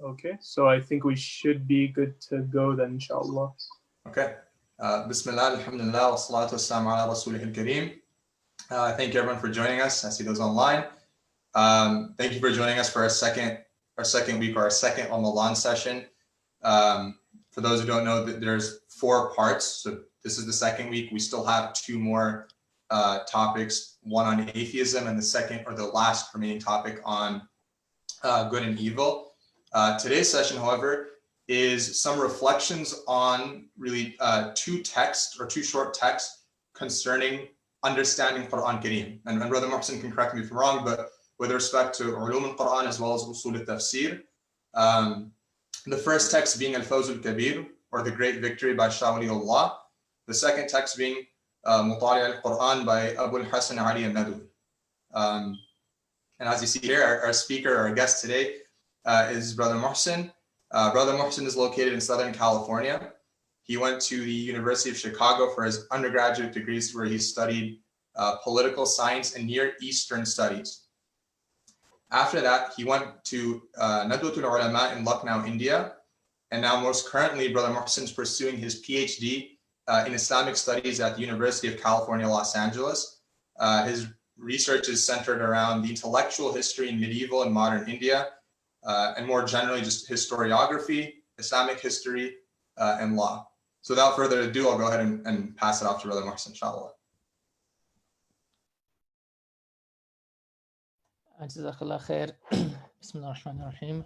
Okay, so I think we should be good to go then, inshallah. Okay. Bismillah, alhamdulillah, wa salatu wassalamu ala rasulih al-kareem. Thank you everyone for joining us. I see those online. Thank you for joining us for our second week, or our second Ramadan session. For those who don't know, that there's 4 parts. So this is the second week. We still have 2 more topics, one on atheism and the last remaining topic on good and evil. Today's session, however, is some reflections on really 2 short texts concerning understanding Quran Kareem. And Brother Mohsin can correct me if I'm wrong, but with respect to ulum al-Quran as well as usul al-tafsir, the first text being al-Fawz al-Kabir, or the Great Victory by Shah Wali Allah. The second text being Mutali al-Quran by Abul Hasan Ali al-Nadwi. And as you see here, our speaker, our guest today is Brother Mohsin. Brother Mohsin is located in Southern California. He went to the University of Chicago for his undergraduate degrees, where he studied political science and Near Eastern studies. After that, he went to Nadwatul Ulama in Lucknow, India. And now most currently, Brother Mohsin is pursuing his PhD in Islamic studies at the University of California, Los Angeles. His research is centered around the intellectual history in medieval and modern India, and more generally just historiography, Islamic history, and law. So without further ado, I'll go ahead and pass it off to Brother Mohsin, inshallah. Jazakallah khair. Bismillah ar-Rahman ar-Rahim.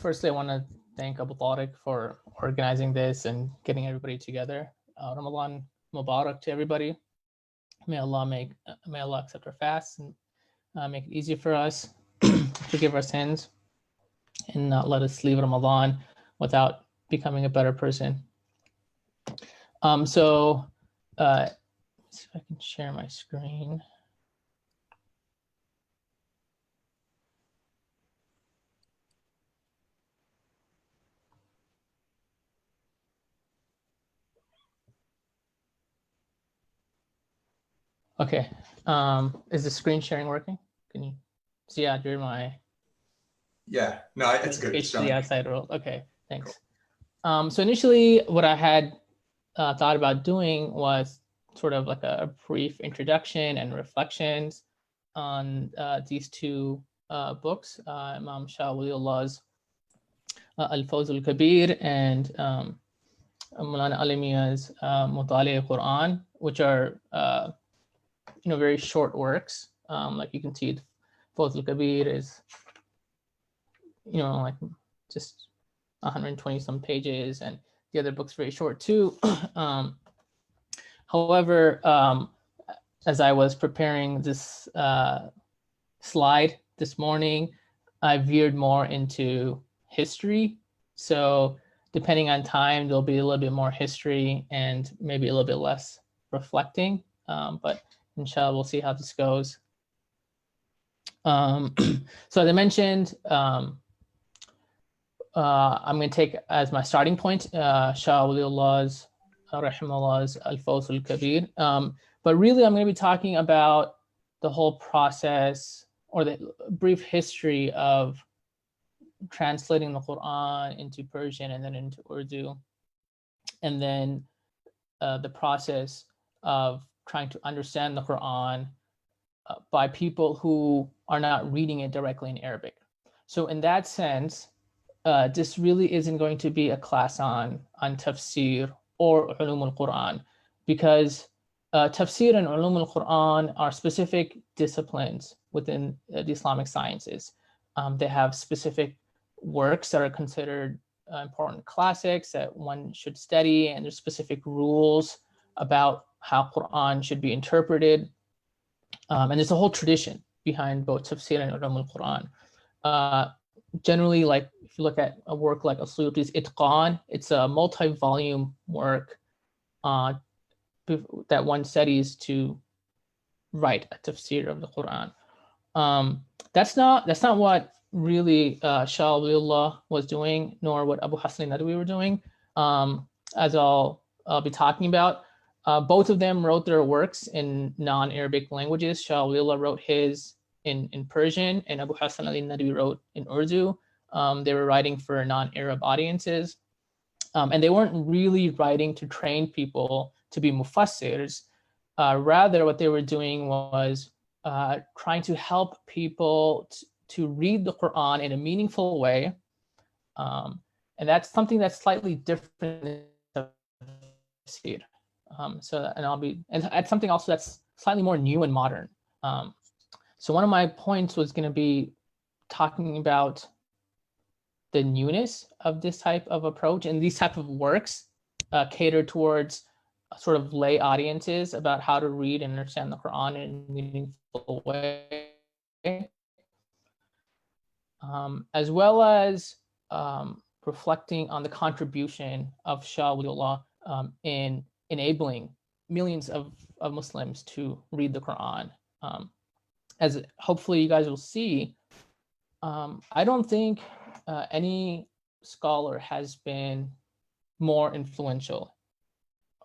Firstly, I want to thank Abu Tariq for organizing this and getting everybody together. Ramadan Mubarak to everybody. May Allah accept our fasts and make it easier for us, forgive our sins, and not let us leave Ramadan without becoming a better person. See if I can share my screen. Okay, is the screen sharing working? Can you see under my? Yeah, no, it's good. HD outside role. Okay, thanks. Cool. So initially, what I had thought about doing was sort of like a brief introduction and reflections on these 2 books, Imam Shah Wali Allah's al-Fawz al-Kabir and Mulana Alimiya's Mutali al-Quran, which are very short works. Like you can see, Fawz al-Kabir is like just 120 some pages, and the other book's very short too. However, as I was preparing this slide this morning, I veered more into history. So depending on time, there'll be a little bit more history and maybe a little bit less reflecting. But inshallah, we'll see how this goes. So as I mentioned, I'm going to take as my starting point Shah Wali Allah's Rahimahullah's al-Fawz al-Kabir. But really, I'm going to be talking about the whole process, or the brief history of translating the Quran into Persian and then into Urdu, and then the process of trying to understand the Quran by people who are not reading it directly in Arabic. So in that sense, this really isn't going to be a class on tafsir or ulum al-Quran, because tafsir and ulum al-Quran are specific disciplines within the Islamic sciences. They have specific works that are considered important classics that one should study, and there's specific rules about how Quran should be interpreted. And there's a whole tradition behind both tafsir and ulum al-Quran. Generally, like if you look at a work like As-Suyuti's Itqan, it's a multi-volume work that one studies to write a tafsir of the Quran. That's not what really Shah Wali Allah was doing, nor what Abu Hasan al-Nadwi were doing. As I'll be talking about, both of them wrote their works in non-Arabic languages. Shah Wali Allah wrote his in Persian, and Abu Hasan al-Nadwi wrote in Urdu. They were writing for non-Arab audiences. And they weren't really writing to train people to be mufassirs. Rather, what they were doing was trying to help people to read the Quran in a meaningful way. And that's something that's slightly different than tafsir. And add something also that's slightly more new and modern. So one of my points was going to be talking about the newness of this type of approach, and these type of works cater towards sort of lay audiences about how to read and understand the Quran in a meaningful way, as well as reflecting on the contribution of Shah Wali Allah in enabling millions of Muslims to read the Quran. As hopefully you guys will see, I don't think any scholar has been more influential,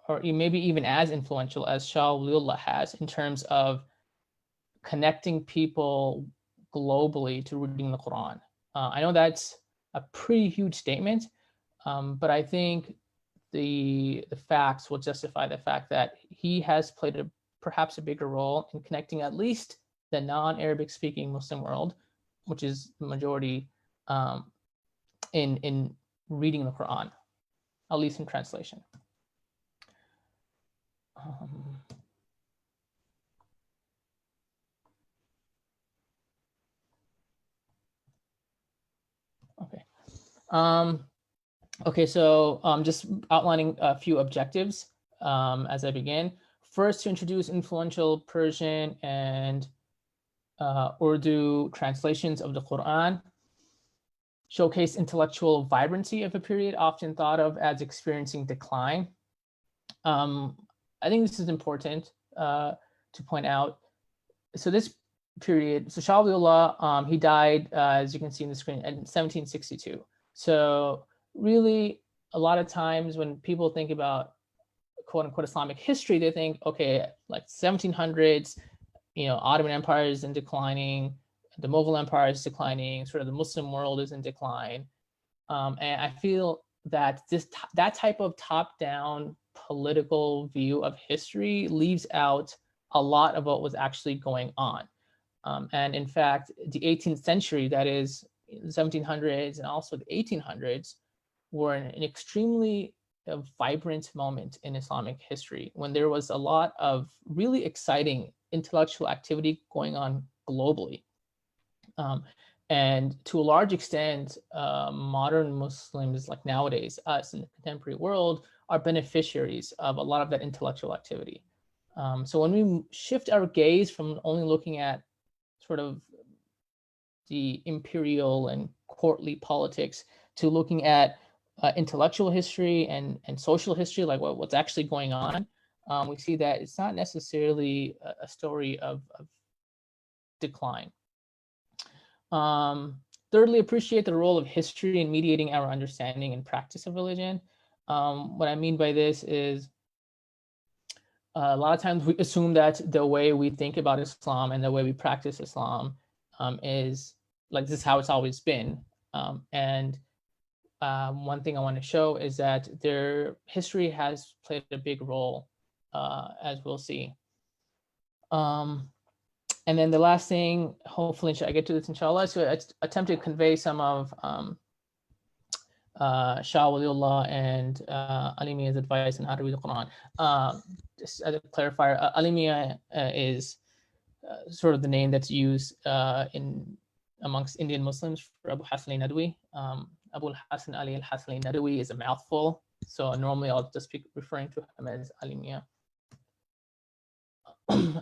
or maybe even as influential as Shah Wali Allah has, in terms of connecting people globally to reading the Quran. I know that's a pretty huge statement, but I think the facts will justify the fact that he has played perhaps a bigger role in connecting at least the non-Arabic speaking Muslim world, which is the majority, in reading the Quran, at least in translation. Okay, so just outlining a few objectives as I begin. First, to introduce influential Persian and Urdu translations of the Quran. Showcase intellectual vibrancy of a period often thought of as experiencing decline. I think this is important to point out. So this period, so Shah Wali Allah, he died, as you can see in the screen, in 1762. So really, a lot of times when people think about quote unquote Islamic history, they think, okay, like 1700s, Ottoman Empire is in declining, the Mughal Empire is declining, sort of the Muslim world is in decline. And I feel that that type of top-down political view of history leaves out a lot of what was actually going on. And in fact, the 18th century, that is the 1700s and also the 1800s, were an extremely vibrant moment in Islamic history, when there was a lot of really exciting intellectual activity going on globally. And to a large extent, modern Muslims, like nowadays, us in the contemporary world, are beneficiaries of a lot of that intellectual activity. So when we shift our gaze from only looking at sort of the imperial and courtly politics to looking at intellectual history and social history, like what's actually going on, we see that it's not necessarily a story of decline. Thirdly, appreciate the role of history in mediating our understanding and practice of religion. What I mean by this is a lot of times we assume that the way we think about Islam and the way we practice Islam is like this is how it's always been. And one thing I want to show is that their history has played a big role, as we'll see. And then the last thing, hopefully I get to this inshallah, so I attempt to convey some of Shah Wali Allah and Ali Mia's advice on how to read the Quran. Just as a clarifier, Ali Mia is sort of the name that's used amongst Indian Muslims for Abu Hasan al-Nadwi. Abul Hasan Ali al-Hasan al-Nadwi is a mouthful, so normally I'll just be referring to him as Ali Mia.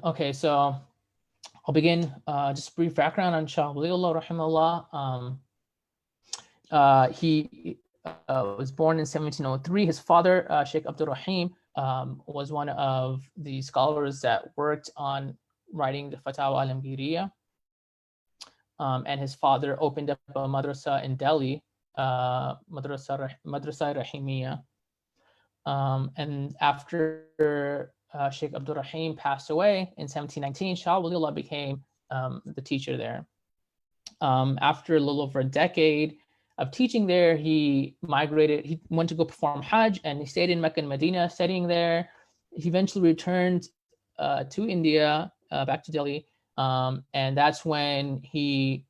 Okay, so I'll begin just brief background on Shah Wali Allah rahimahullah. He was born in 1703. His father, Sheikh Abdul Rahim, was one of the scholars that worked on writing the Fatawa al-Amgiriya. And his father opened up a madrasa in Delhi, Madrasa Rahimiya. And after Sheikh Abdul Rahim passed away in 1719, Shah Wali Allah became the teacher there. After a little over a decade of teaching there, he migrated. He went to go perform Hajj, and he stayed in Mecca and Medina studying there. He eventually returned to India, back to Delhi, and that's when he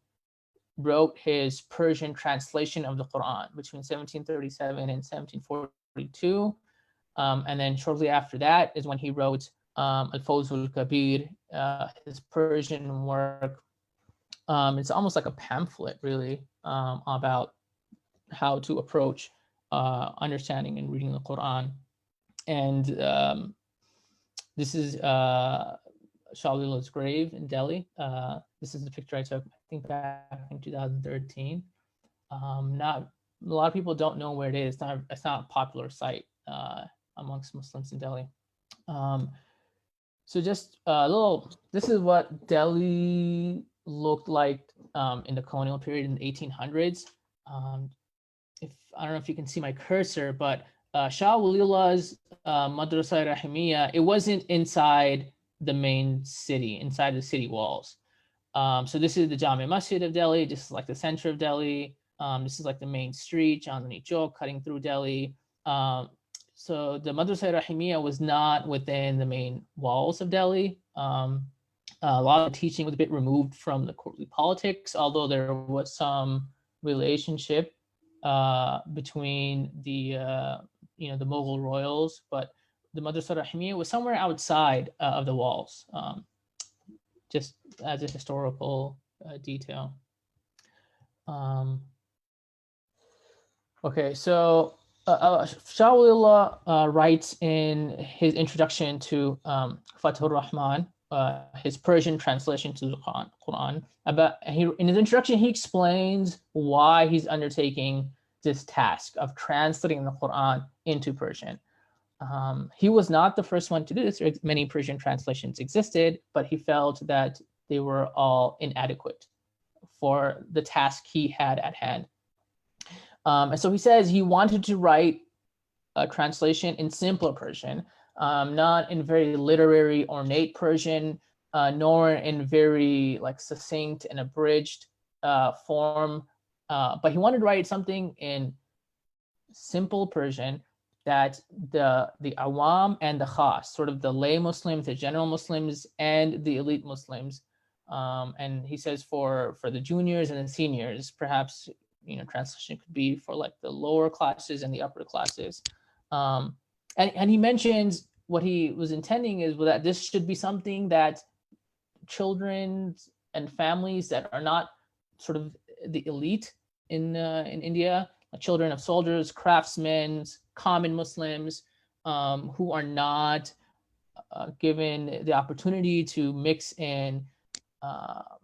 wrote his Persian translation of the Quran between 1737 and 1742. And then shortly after that is when he wrote al-Fawzul Kabir, his Persian work. It's almost like a pamphlet, really, about how to approach understanding and reading the Quran. And this is Shah Wali Allah's grave in Delhi. This is the picture I took, I think, back in 2013. Not a lot of people don't know where it is. It's not a popular site amongst Muslims in Delhi. So just a little. This is what Delhi looked like in the colonial period in the 1800s. If I don't know if you can see my cursor, but Shah Wali Allah's Madrasa Rahimiyya, it wasn't inside the main city, inside the city walls. So this is the Jami Masjid of Delhi. This is like the center of Delhi. This is like the main street, Chandni Chowk, cutting through Delhi. So the Madrasa Rahimiyya was not within the main walls of Delhi. A lot of the teaching was a bit removed from the courtly politics, although there was some relationship between the the Mughal royals, but the Madrasa Rahimiyya was somewhere outside of the walls, just as a historical detail. Okay, so Shah Wali Allah writes in his introduction to Fathur Rahman, his Persian translation to the Quran, in his introduction, he explains why he's undertaking this task of translating the Quran into Persian. He was not the first one to do this. Many Persian translations existed, but he felt that they were all inadequate for the task he had at hand. And so he says he wanted to write a translation in simpler Persian, not in very literary, ornate Persian, nor in very succinct and abridged form. But he wanted to write something in simple Persian that the awam and the khas, sort of the lay Muslims, the general Muslims, and the elite Muslims. And he says for the juniors and the seniors, perhaps translation could be for the lower classes and the upper classes. And he mentions what he was intending is that this should be something that children and families that are not sort of the elite in India, children of soldiers, craftsmen, common Muslims, who are not given the opportunity to mix in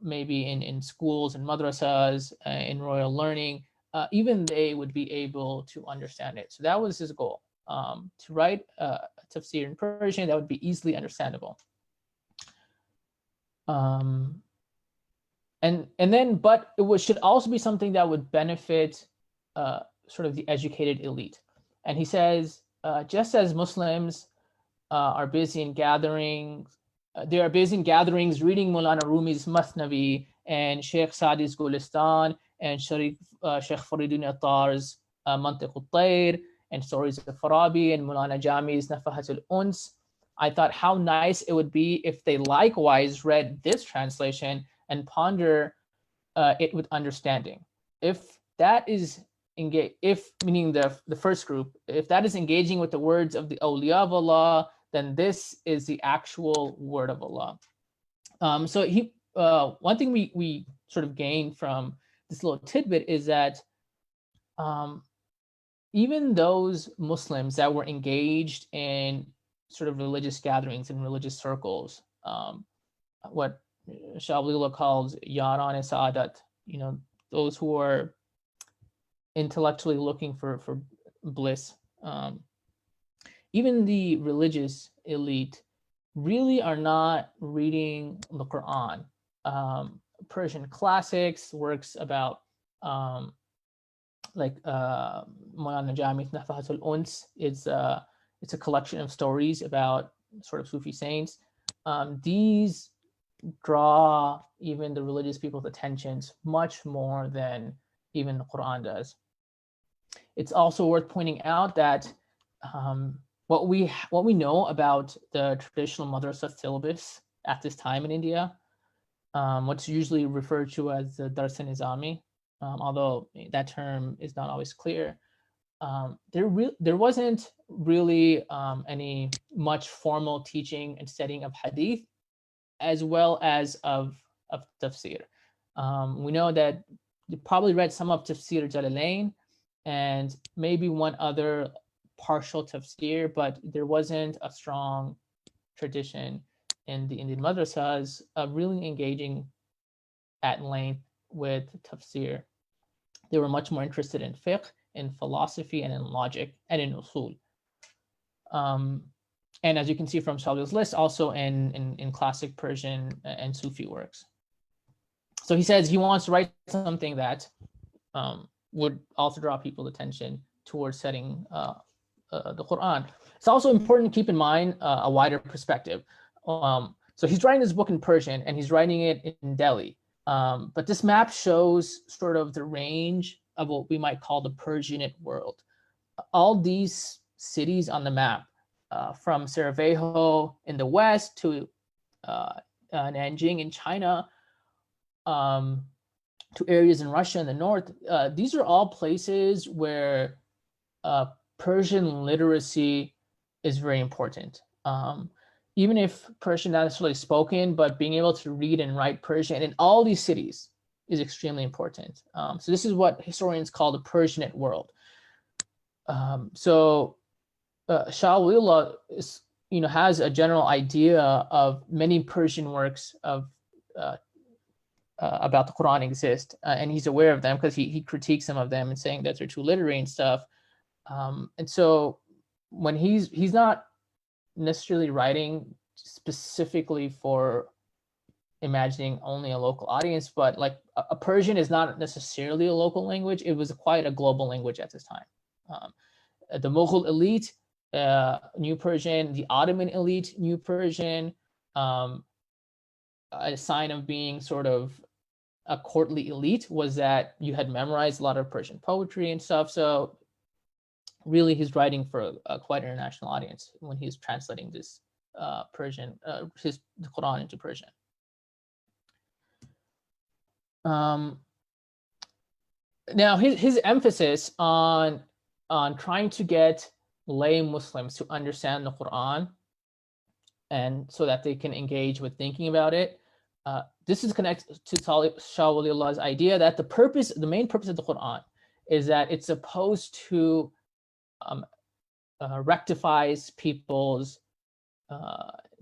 maybe in schools and madrasas, in royal learning, even they would be able to understand it. So that was his goal, to write a tafsir in Persian that would be easily understandable. And then, but it should also be something that would benefit sort of the educated elite. And he says, just as Muslims are busy in gatherings, they are busy in gatherings reading Maulana Rumi's Masnavi and Sheikh Saadi's Gulistan and Sheikh Fariduddin Attar's Mantiq al-Tayr and stories of Farabi and Maulana Jami's Nafahat al-Uns. I thought how nice it would be if they likewise read this translation and ponder it with understanding. If that is meaning the first group, if that is engaging with the words of the awliya of Allah, then this is the actual word of Allah. So one thing we sort of gain from this little tidbit is that even those Muslims that were engaged in sort of religious gatherings and religious circles, what Shah Wali Allah calls Yaran-e-Sa'adat, those who are intellectually looking for bliss. Even the religious elite really are not reading the Quran. Persian classics, works about Maulana Jami's Nafahat al-Uns, it's a collection of stories about sort of Sufi saints. These draw even the religious people's attentions much more than even the Quran does. It's also worth pointing out that what we know about the traditional madrasa syllabus at this time in India, what's usually referred to as the Dars-e-Nizami, although that term is not always clear. There wasn't really any much formal teaching and studying of hadith, as well as of tafsir. We know that you probably read some of Tafsir Jalalain and maybe one other partial tafsir, but there wasn't a strong tradition in the Indian madrasas of really engaging at length with tafsir. They were much more interested in fiqh, in philosophy, and in logic, and in usul. And as you can see from Shawli's list, also in classic Persian and Sufi works. So he says he wants to write something that would also draw people's attention towards studying the Quran. It's also important to keep in mind a wider perspective. So he's writing this book in Persian and he's writing it in Delhi. But this map shows sort of the range of what we might call the Persianate world. All these cities on the map, from Sarajevo in the west to Nanjing in China, to areas in Russia in the north, these are all places where Persian literacy is very important. Even if Persian not necessarily spoken, but being able to read and write Persian in all these cities is extremely important. So this is what historians call the Persianate world. Shah Wali Allah is, has a general idea of many Persian works of about the Quran exist, and he's aware of them because he critiques some of them and saying that they're too literary and stuff. And so when he's not necessarily writing specifically for imagining only a local audience, but like a Persian is not necessarily a local language. It was quite a global language at this time. The Mughal elite knew Persian, the Ottoman elite knew Persian. A sign of being sort of a courtly elite was that you had memorized a lot of Persian poetry and stuff. So really he's writing for a quite international audience when he's translating this Persian, the Quran into Persian. Now his emphasis on trying to get lay Muslims to understand the Quran and so that they can engage with thinking about it. This is connected to Shah Wali Allah's idea that the main purpose of the Quran is that it's supposed to rectifies people's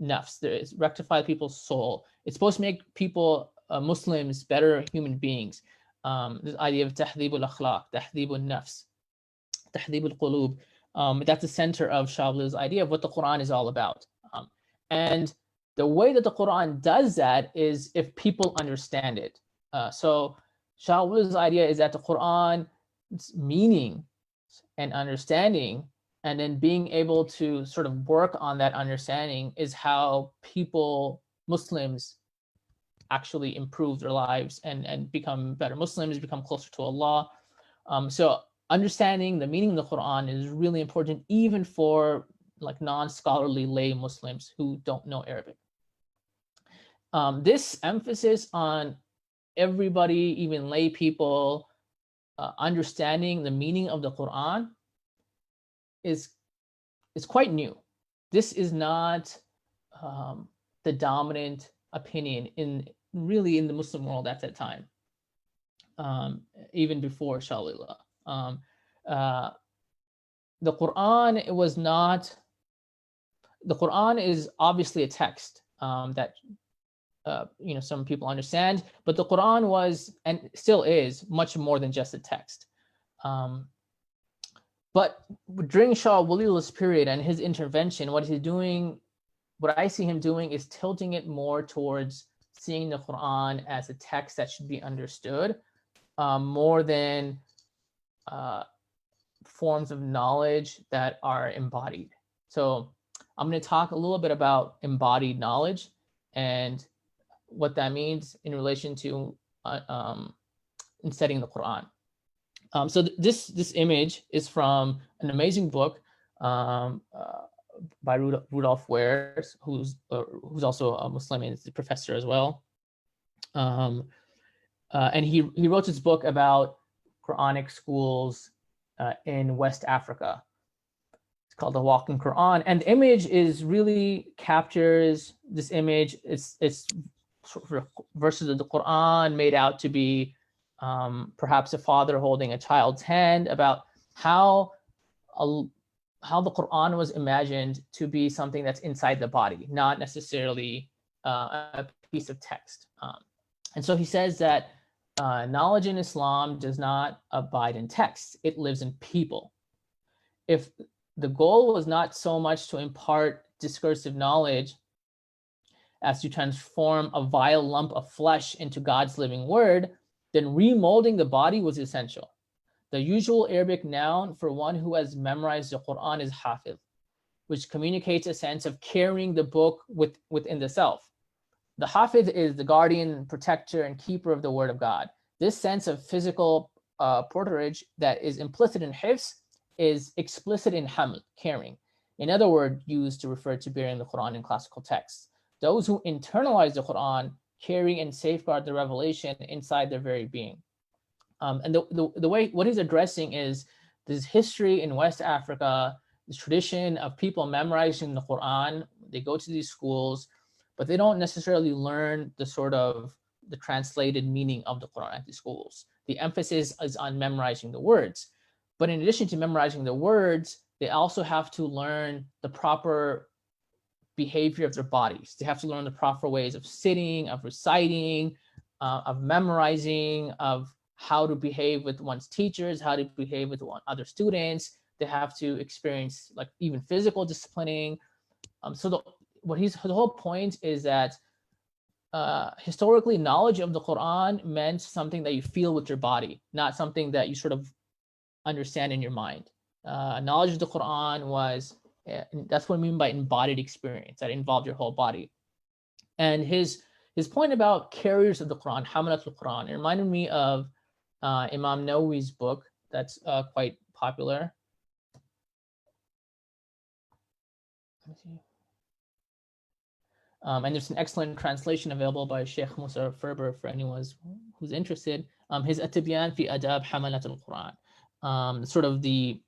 nafs, rectify people's soul. It's supposed to make people, Muslims, better human beings. This idea of tahdhib al-akhlaq, tahdhib al-nafs, tahdhib al-qulub. That's the center of Shah Wali's idea of what the Quran is all about. And the way that the Quran does that is if people understand it. So Shah Wali's idea is that the Quran's meaning and understanding, and then being able to sort of work on that understanding, is how people, Muslims, actually improve their lives and become better Muslims, become closer to Allah. So understanding the meaning of the Quran is really important, even for like non-scholarly lay Muslims who don't know Arabic. This emphasis on everybody, even lay people, understanding the meaning of the Quran is quite new. This is not the dominant opinion in the Muslim world at that time, even before Shah Wali Allah. The Quran was not. The Quran is obviously a text that some people understand, but the Quran was and still is much more than just a text. But during Shah Wali Allah's period and his intervention, what I see him doing is tilting it more towards seeing the Quran as a text that should be understood, more than forms of knowledge that are embodied. So I'm going to talk a little bit about embodied knowledge and what that means in relation to in studying the Quran. So this image is from an amazing book by Rudolf Weirs, who's also a Muslim and is a professor as well. And he wrote this book about Quranic schools in West Africa. It's called The Walking Quran, and the image is really captures this image. It's sort of verses of the Quran made out to be perhaps a father holding a child's hand, about how the Quran was imagined to be something that's inside the body, not necessarily a piece of text. And so he says that knowledge in Islam does not abide in text, it lives in people. If the goal was not so much to impart discursive knowledge as to transform a vile lump of flesh into God's living word, then remolding the body was essential. The usual Arabic noun for one who has memorized the Quran is hafiz, which communicates a sense of carrying the book within the self. The hafiz is the guardian, protector, and keeper of the word of God. This sense of physical porterage that is implicit in hifz is explicit in haml, carrying. In other words, used to refer to bearing the Quran in classical texts. Those who internalize the Quran carry and safeguard the revelation inside their very being. And the way, what he's addressing is this history in West Africa, this tradition of people memorizing the Quran. They go to these schools, but they don't necessarily learn the translated meaning of the Quran at these schools. The emphasis is on memorizing the words. But in addition to memorizing the words, they also have to learn the proper behavior of their bodies. They have to learn the proper ways of sitting, of reciting, of memorizing, of how to behave with one's teachers, how to behave with other students. They have to experience like even physical disciplining. So the whole point is that historically, knowledge of the Quran meant something that you feel with your body, not something that you sort of understand in your mind. Knowledge of the Quran was, that's what I mean by embodied experience, that involved your whole body. And his point about carriers of the Quran, Hamalat al-Quran, it reminded me of Imam Nawawi's book that's quite popular. Let me see. And there's an excellent translation available by Sheikh Musa Ferber for anyone who's interested. His At-Tibyan fi Adab Hamalat al-Quran, sort of the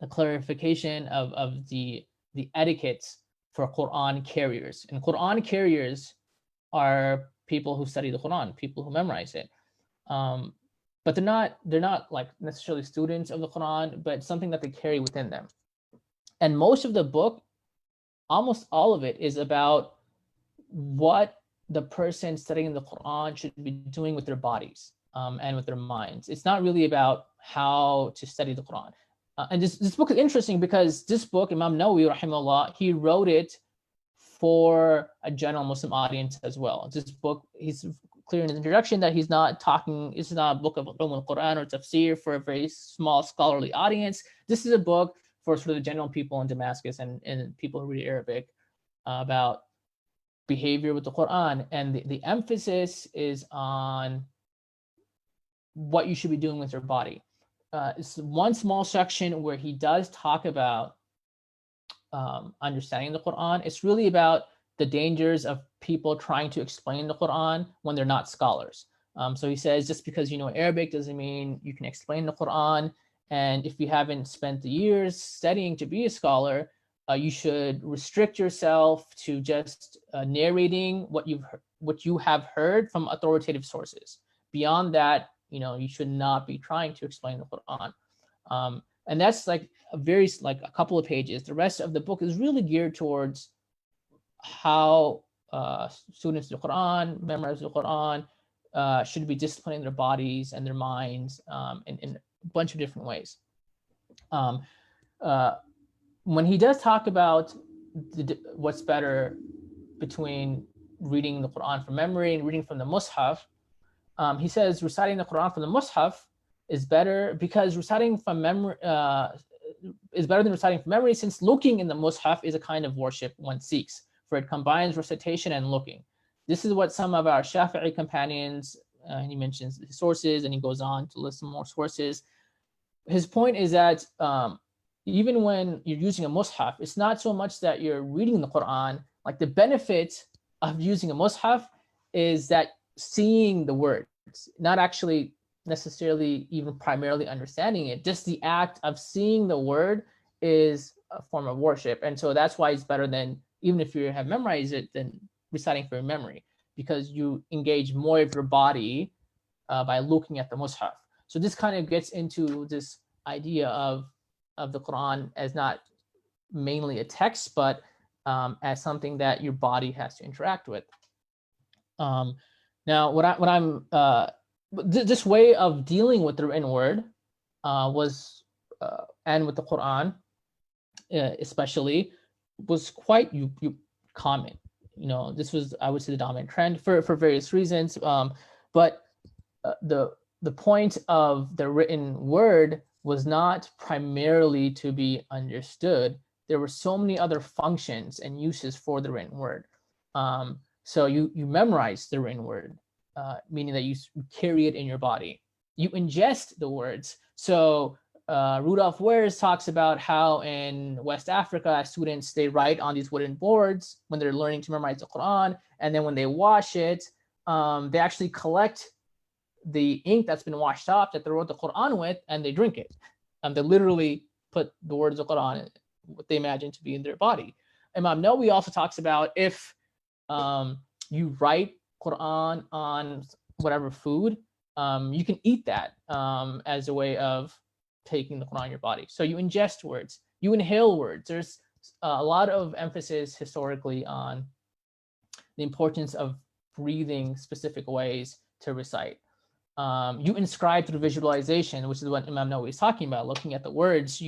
clarification of the etiquettes for Quran carriers. And Quran carriers are people who study the Quran, people who memorize it. But they're not like necessarily students of the Quran, but something that they carry within them. And most of the book, almost all of it, is about what the person studying the Quran should be doing with their bodies and with their minds. It's not really about how to study the Quran. And this book is interesting because this book, Imam Nawawi, rahimahullah, he wrote it for a general Muslim audience as well. This book, he's clear in his introduction that he's not talking, it's not a book of al-Quran or tafsir for a very small scholarly audience. This is a book for sort of the general people in Damascus and people who read Arabic about behavior with the Quran. And the emphasis is on what you should be doing with your body. It's one small section where he does talk about understanding the Quran. It's really about the dangers of people trying to explain the Quran when they're not scholars. So he says, just because you know Arabic doesn't mean you can explain the Quran. And if you haven't spent the years studying to be a scholar, you should restrict yourself to just narrating what you have heard from authoritative sources. Beyond that, you should not be trying to explain the Quran. And that's like a couple of pages. The rest of the book is really geared towards how students of the Quran, memorize the Quran, should be disciplining their bodies and their minds in a bunch of different ways. When he does talk about what's better between reading the Quran from memory and reading from the Mus'haf, he says reciting the Quran from the Mus'haf is better because reciting from memory is better than reciting from memory, since looking in the Mus'haf is a kind of worship one seeks, for it combines recitation and looking. This is what some of our Shafi'i companions, he mentions the sources, and he goes on to list some more sources. His point is that even when you're using a mushaf, it's not so much that you're reading the Quran. Like, the benefit of using a mushaf is that seeing the words, not actually necessarily even primarily understanding it, just the act of seeing the word is a form of worship. And so that's why it's better than, even if you have memorized it, than reciting from memory, because you engage more of your body by looking at the mushaf. So this kind of gets into this idea of the Quran as not mainly a text, but as something that your body has to interact with. Now, this way of dealing with the written word was, and with the Quran especially, was quite common. This was, I would say, the dominant trend for various reasons. But the point of the written word was not primarily to be understood. There were so many other functions and uses for the written word. So you memorize the written word, meaning that you carry it in your body. You ingest the words. So Rudolf Weirs talks about how in West Africa, students, they write on these wooden boards when they're learning to memorize the Quran. And then when they wash it, they actually collect the ink that's been washed off that they wrote the Quran with, and they drink it. They literally put the words of the Quran, what they imagine to be in their body. Imam Nawawi also talks about if you write Quran on whatever food, you can eat that as a way of taking the Quran in your body. So you ingest words, you inhale words. There's a lot of emphasis historically on the importance of breathing specific ways to recite. You inscribe through visualization, which is what Imam Nawawi is talking about. Looking at the words,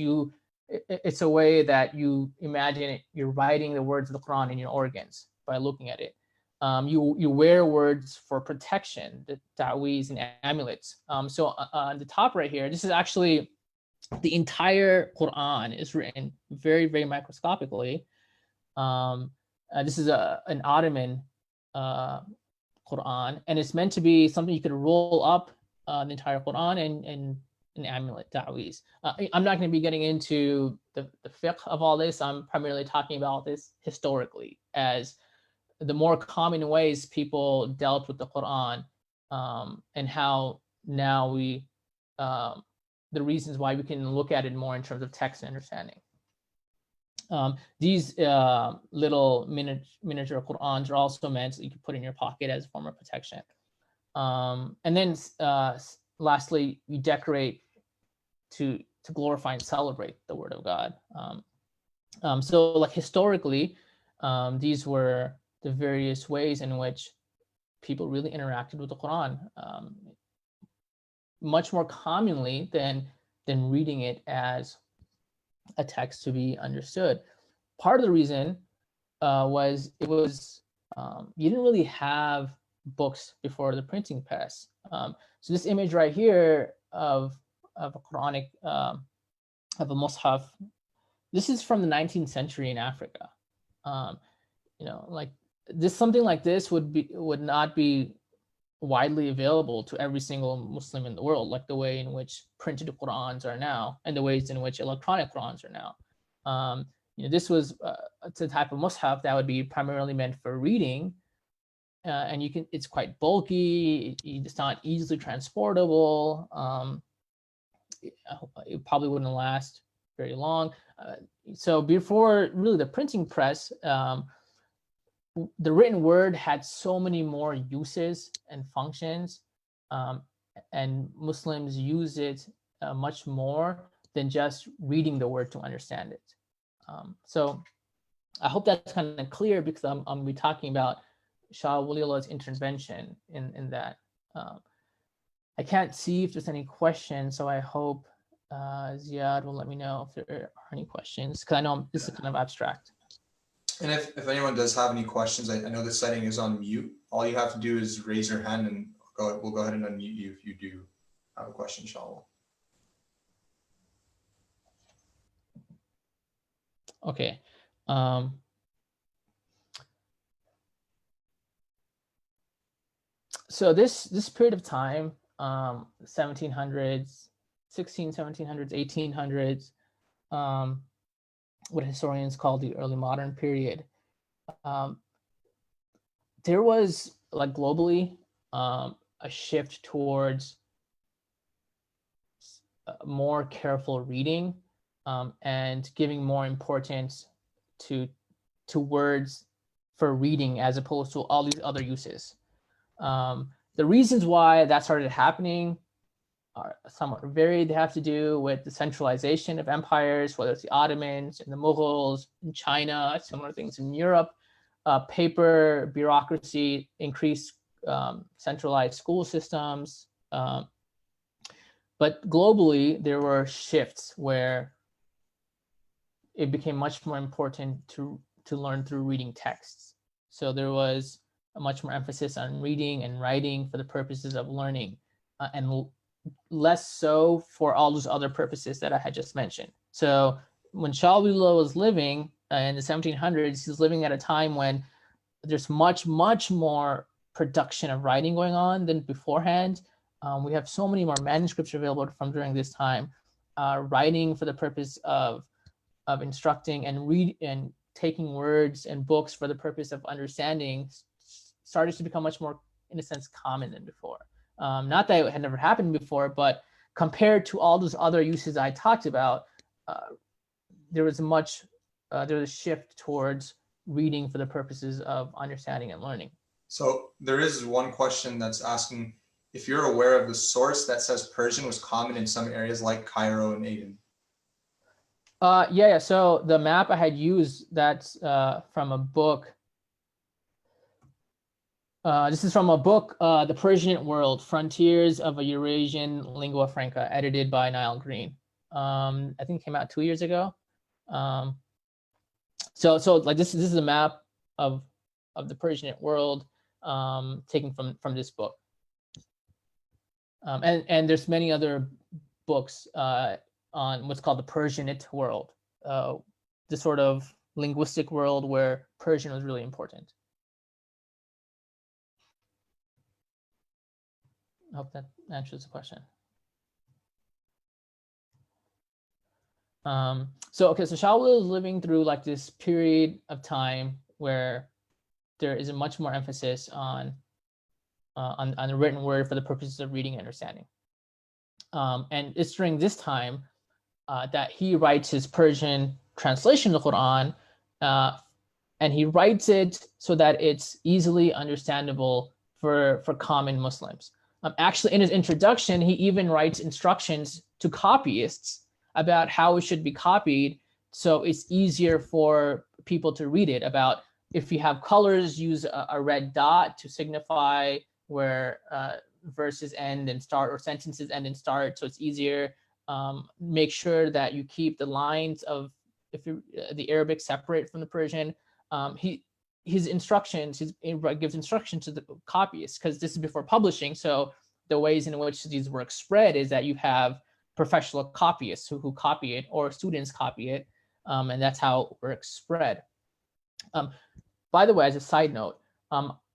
it's a way that you imagine it, you're writing the words of the Quran in your organs by looking at it. You wear words for protection, the ta'weez and amulets. So on the top right here, this is actually the entire Quran is written very, very microscopically. This is an Ottoman Quran, and it's meant to be something you could roll up the entire Quran and an amulet, ta'weez. I'm not going to be getting into the fiqh of all this. I'm primarily talking about this historically as the more common ways people dealt with the Quran, and how now we, the reasons why we can look at it more in terms of text and understanding. These little miniature Qur'ans are also meant that you can put in your pocket as a form of protection. And then lastly, you decorate to glorify and celebrate the word of God. So like historically, these were the various ways in which people really interacted with the Quran, much more commonly than reading it as a text to be understood. Part of the reason was you didn't really have books before the printing press. So this image right here of a Quranic, of a mushaf, this is from the 19th century in Africa. Like this, something like this would not be widely available to every single Muslim in the world, like the way in which printed Qur'ans are now, and the ways in which electronic Qur'ans are now. This was it's a type of mushaf that would be primarily meant for reading, and it's quite bulky. It's not easily transportable. It probably wouldn't last very long. So before really the printing press, the written word had so many more uses and functions, and Muslims use it much more than just reading the word to understand it. So I hope that's kind of clear, because I'm going to be talking about Shah Wali Allah's intervention in that. I can't see if there's any questions, so I hope Ziad will let me know if there are any questions, because I know this is kind of abstract. And if anyone does have any questions, I know the setting is on mute. All you have to do is raise your hand, and we'll go ahead and unmute you if you do have a question, inshallah. Okay. So this period of time, 1700s, 1700s, 1800s, what historians call the early modern period, there was, like, globally, a shift towards more careful reading, and giving more importance to words for reading as opposed to all these other uses. The reasons why that started happening are somewhat varied. They have to do with the centralization of empires, whether it's the Ottomans and the Mughals in China, similar things in Europe, paper, bureaucracy, increased centralized school systems. But globally, there were shifts where it became much more important to learn through reading texts. So there was a much more emphasis on reading and writing for the purposes of learning, and less so for all those other purposes that I had just mentioned. So when Shah Wali Allah was living in the 1700s, he was living at a time when there's much more production of writing going on than beforehand. We have so many more manuscripts available from during this time. Writing for the purpose of instructing and taking words and books for the purpose of understanding started to become much more, in a sense, common than before. Not that it had never happened before, but compared to all those other uses I talked about, there was a shift towards reading for the purposes of understanding and learning. So there is one question that's asking if you're aware of the source that says Persian was common in some areas like Cairo and Aden. Yeah. So the map I had used, that's from a book. This is from a book, The Persian World, Frontiers of a Eurasian Lingua Franca, edited by Niall Green. I think it came out 2 years ago. So like this is a map of the Persian world, taken from this book. And there's many other books on what's called the Persianate world, the sort of linguistic world where Persian was really important. I hope that answers the question. So Shah Wali is living through like this period of time where there is a much more emphasis on the written word for the purposes of reading and understanding. And it's during this time that he writes his Persian translation of the Quran, and he writes it so that it's easily understandable for common Muslims. Actually, in his introduction, he even writes instructions to copyists about how it should be copied, so it's easier for people to read it. About if you have colors, use a red dot to signify where verses end and start, or sentences end and start, so it's easier. Make sure that you keep the lines of the Arabic separate from the Persian. His instructions, he gives instructions to the copyists, because this is before publishing. So the ways in which these works spread is that you have professional copyists who copy it, or students copy it, and that's how works spread. By the way, as a side note,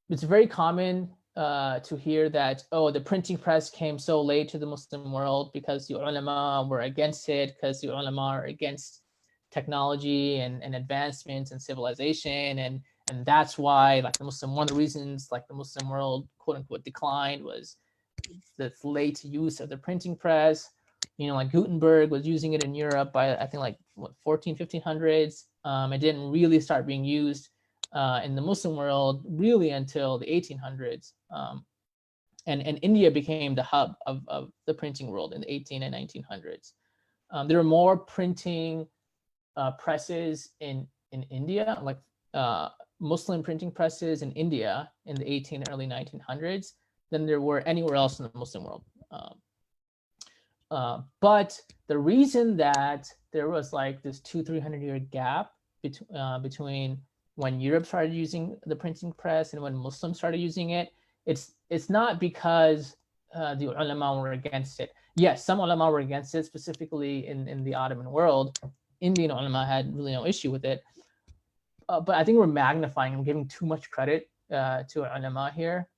it's very common to hear that, oh, the printing press came so late to the Muslim world because the ulama were against it, because the ulama are against technology and advancements and civilization, and that's why, like, one of the reasons like the Muslim world, quote unquote, declined was the late use of the printing press. Like Gutenberg was using it in Europe by, I think, like 1500s. It didn't really start being used in the Muslim world really until the 1800s. And India became the hub of the printing world in the 18 and 1900s. There were more printing presses in India, like Muslim printing presses in India in the 18 and early 1900s than there were anywhere else in the Muslim world. But the reason that there was like this 200-300 year gap between when Europe started using the printing press and when Muslims started using it, it's not because the ulama were against it. Yes, some ulama were against it, specifically in the Ottoman world. Indian ulama had really no issue with it. But I think we're magnifying and giving too much credit to ulama here.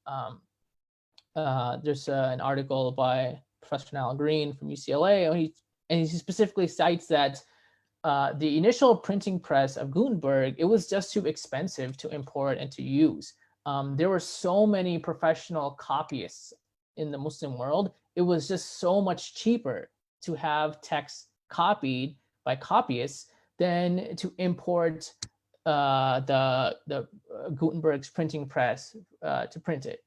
there's an article by Professor Al Green from UCLA, and he specifically cites that the initial printing press of Gutenberg, it was just too expensive to import and to use. There were so many professional copyists in the Muslim world. It was just so much cheaper to have text copied by copyists than to import the Gutenberg's printing press to print it.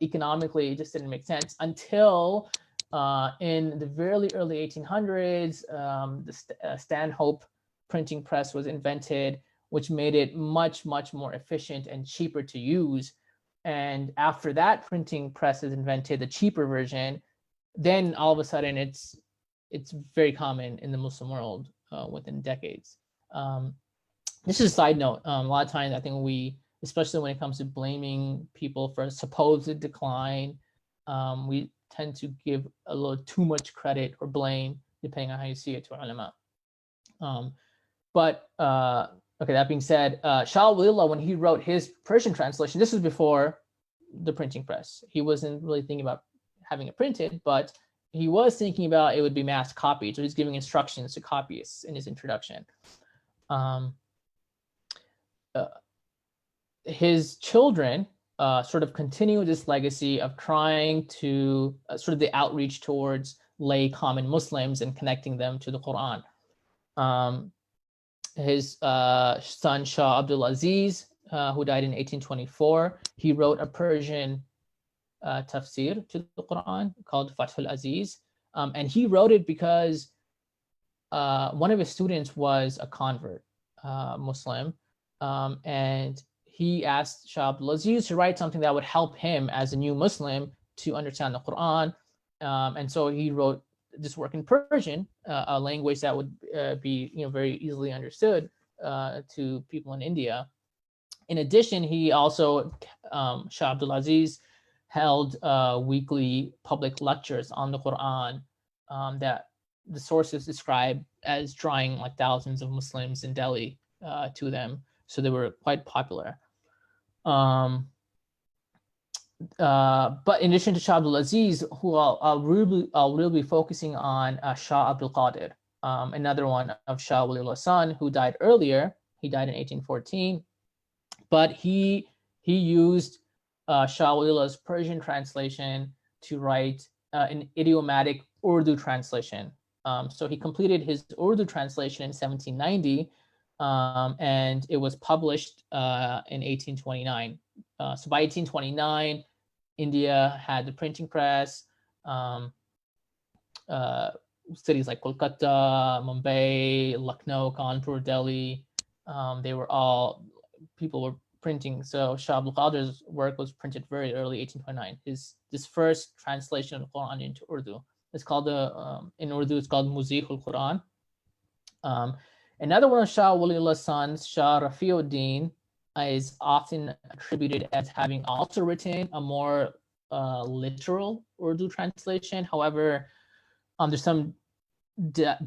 Economically, it just didn't make sense until in the very early 1800s, the Stanhope printing press was invented, which made it much, much more efficient and cheaper to use. And after that printing press is invented, the cheaper version, then all of a sudden it's very common in the Muslim world within decades. This is a side note. A lot of times I think we, especially when it comes to blaming people for supposed decline, we tend to give a little too much credit or blame, depending on how you see it, to ulama. Okay, that being said, Shah Wali Allah, when he wrote his Persian translation, this was before the printing press. He wasn't really thinking about having it printed, but he was thinking about it would be mass copied. So he's giving instructions to copyists in his introduction. His children sort of continue this legacy of trying to sort of the outreach towards lay common Muslims and connecting them to the Quran. His son Shah Abdul Aziz, who died in 1824, he wrote a Persian tafsir to the Quran called Fathul Aziz, and he wrote it because one of his students was a convert Muslim, and he asked Shah Abdul Aziz to write something that would help him as a new Muslim to understand the Quran, and so he wrote this work in Persian, a language that would be very easily understood to people in India. In addition, he also, Shah Abdul Aziz, held weekly public lectures on the Quran that the sources describe as drawing like thousands of Muslims in Delhi to them. So they were quite popular. But in addition to Shah Abdul Aziz, who I'll really be focusing on, Shah Abdul Qadir, another one of Shah Wali Allah's son, who died earlier. He died in 1814, but he used Shah Wali Allah's Persian translation to write an idiomatic Urdu translation. So he completed his Urdu translation in 1790, and it was published in 1829. So by 1829, India had the printing press. Cities like Kolkata, Mumbai, Lucknow, Kanpur, Delhi, people were printing. So Shah Abdul Qadir's work was printed very early, 1829. This first translation of the Quran into Urdu. It's called in Urdu, it's called Muzihul Quran. Another one of Shah Wali Allah's sons, Shah Rafiuddin, is often attributed as having also written a more literal Urdu translation. However, there's some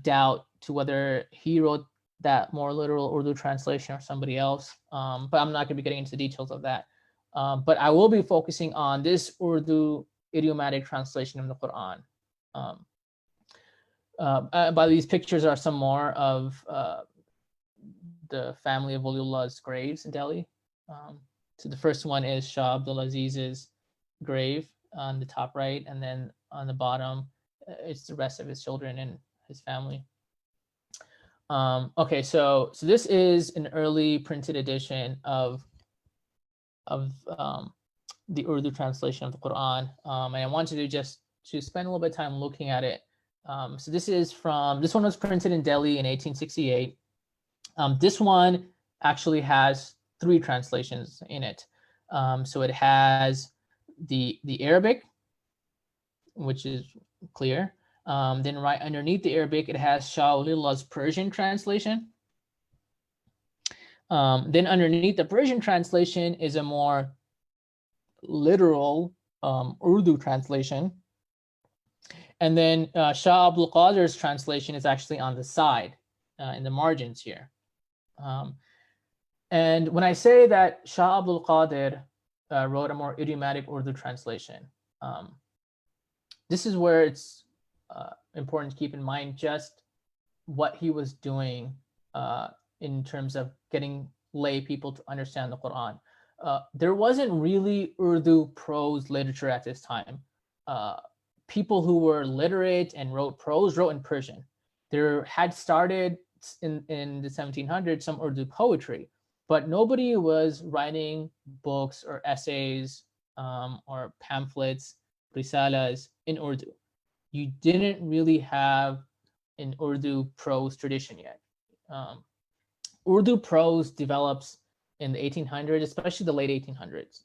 doubt to whether he wrote that more literal Urdu translation or somebody else. But I'm not going to be getting into the details of that. But I will be focusing on this Urdu idiomatic translation of the Quran. By these pictures are some more of the family of Waliullah's graves in Delhi. So the first one is Shah Abdul Aziz's grave on the top right, and then on the bottom, it's the rest of his children and his family. Okay, so this is an early printed edition of the Urdu translation of the Quran, and I wanted to spend a little bit of time looking at it. So this one was printed in Delhi in 1868. This one actually has 3 translations in it. So it has the Arabic, which is clear. Then right underneath the Arabic, it has Shah Wali Allah's Persian translation. Then underneath the Persian translation is a more literal Urdu translation. And then Shah Abdul Qadir's translation is actually on the side, in the margins here. And when I say that Shah Abdul Qadir wrote a more idiomatic Urdu translation, This is where it's important to keep in mind just what he was doing in terms of getting lay people to understand the Quran. There wasn't really Urdu prose literature at this time. People who were literate and wrote prose wrote in Persian. There had started in the 1700s some Urdu poetry, but nobody was writing books or essays or pamphlets, risalas in Urdu. You didn't really have an Urdu prose tradition yet. Urdu prose develops in the 1800s, especially the late 1800s.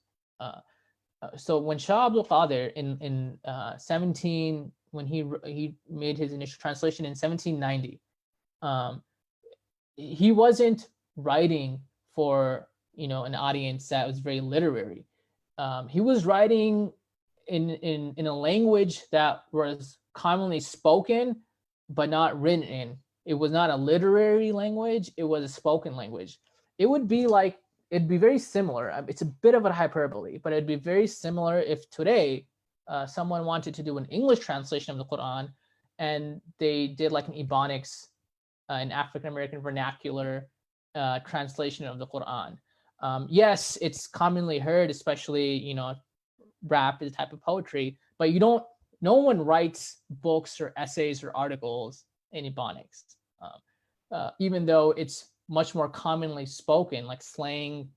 So when Shah Abdul Qadir in 17, when he made his initial translation in 1790, he wasn't writing for an audience that was very literary. He was writing in a language that was commonly spoken but not written in. It was not a literary language, it was a spoken language. It'd be very similar. It's a bit of a hyperbole, but it'd be very similar if today someone wanted to do an English translation of the Quran and they did like an Ebonics, an African American vernacular translation of the Quran. Yes, it's commonly heard, especially rap is a type of poetry, but no one writes books or essays or articles in Ebonics, even though it's much more commonly spoken, like slang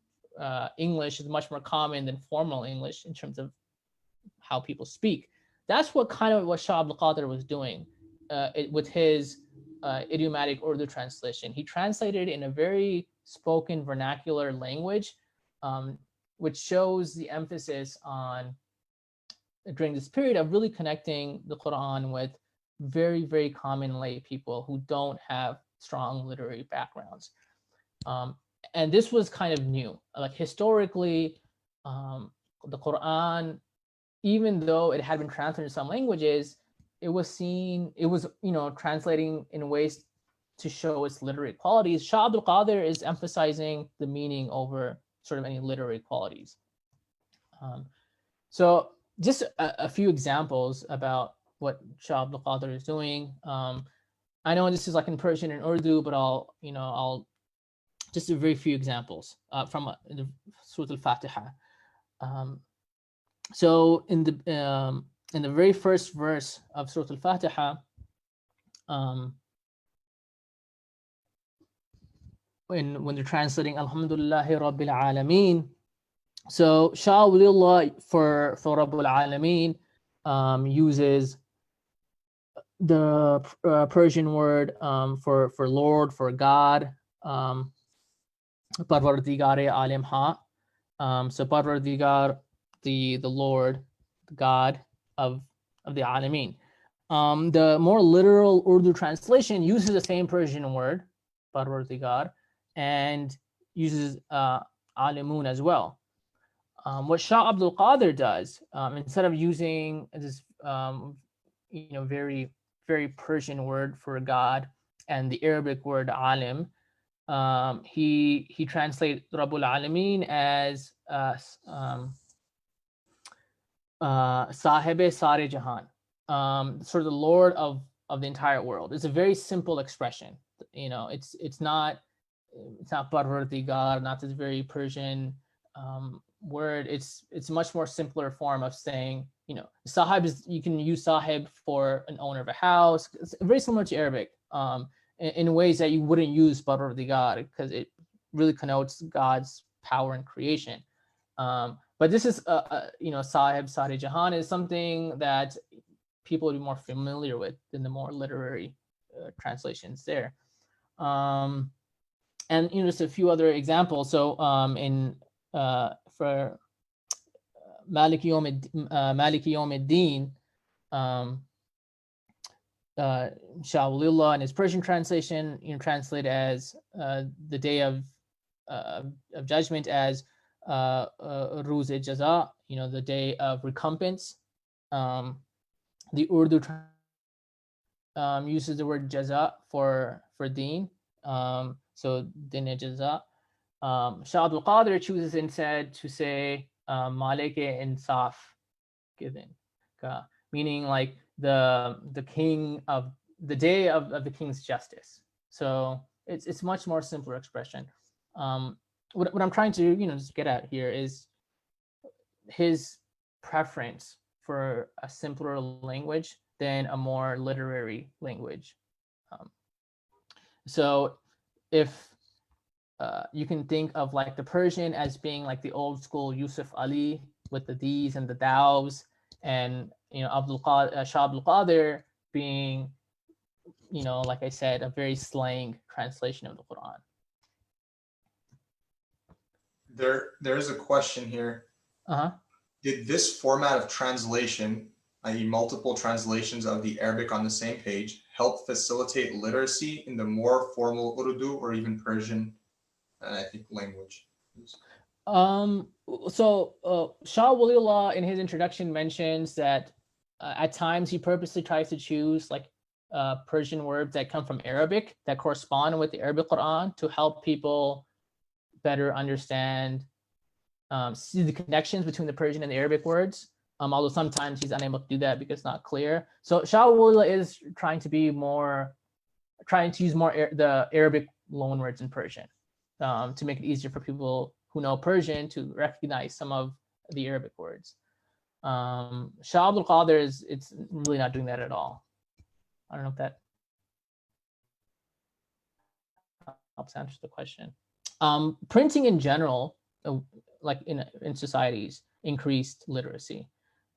English is much more common than formal English in terms of how people speak. That's what Shah Abdul Qadir was doing with his idiomatic Urdu translation. He translated in a very spoken vernacular language, which shows the emphasis on, during this period, of really connecting the Quran with very, very common lay people who don't have strong literary backgrounds. And this was kind of new. Like historically, the Quran, even though it had been translated in some languages, it was translating in ways to show its literary qualities. Shah Abdul Qadir is emphasizing the meaning over sort of any literary qualities. So just a few examples about what Shah Abdul Qadir is doing. I know this is like in Persian and Urdu, but I'll just a very few examples from the Surah Al-Fatiha. So in the very first verse of Surah Al-Fatiha, when they're translating Alhamdulillahi Rabbil Alameen, so Shah Wali Allah for Rabbil Alameen uses the Persian word for Lord, for God, Parvardigare Alim Ha. So Parvardigar, the Lord, the God of the Alameen. The more literal Urdu translation uses the same Persian word, Parvardigar, and uses Alimun as well. What Shah Abdul Qadir does, instead of using this very, very Persian word for God and the Arabic word alim, he translates Rabbul Alameen as Sahib Sare Jahan, sort of the Lord of the entire world. It's a very simple expression. It's not Parvardigar, not this very Persian word. It's much more simpler form of saying, Sahib is, you can use Sahib for an owner of a house. It's very similar to Arabic in ways that you wouldn't use Parvardigar, because it really connotes God's power and creation. But this is, Sahib Sare Jahan is something that people would be more familiar with than the more literary translations there. And just a few other examples. So for Maliki Yawm ad-Din, Shah Wali Allah in his Persian translation, translate as the day of judgment as Ruz-e-Jaza, the day of recompense. The Urdu uses the word jaza for deen, so din-e-jaza. Shah Abdul Qadir chooses instead to say Malik-e-Insaf, given. Makkah, meaning like the king of the day of the king's justice. So it's much more simpler expression. What I'm trying to just get at here is his preference for a simpler language than a more literary language. So if you can think of like the Persian as being like the old school Yusuf Ali with the these and the thous, and Shah Abdul Qadir being, like I said, a very slang translation of the Quran. There's a question here. Did this format of translation, i.e. multiple translations of the Arabic on the same page, help facilitate literacy in the more formal Urdu or even Persian, I think, language? So Shah Wali Allah in his introduction mentions that at times he purposely tries to choose like Persian words that come from Arabic that correspond with the Arabic Quran to help people better understand, see the connections between the Persian and the Arabic words. Although sometimes he's unable to do that because it's not clear. So Shah Wali Allah is trying to use more the Arabic loanwords in Persian to make it easier for people who know Persian to recognize some of the Arabic words. Shah Abdul Qadir it's really not doing that at all. I don't know if that helps answer the question. Printing in general, like in societies, increased literacy.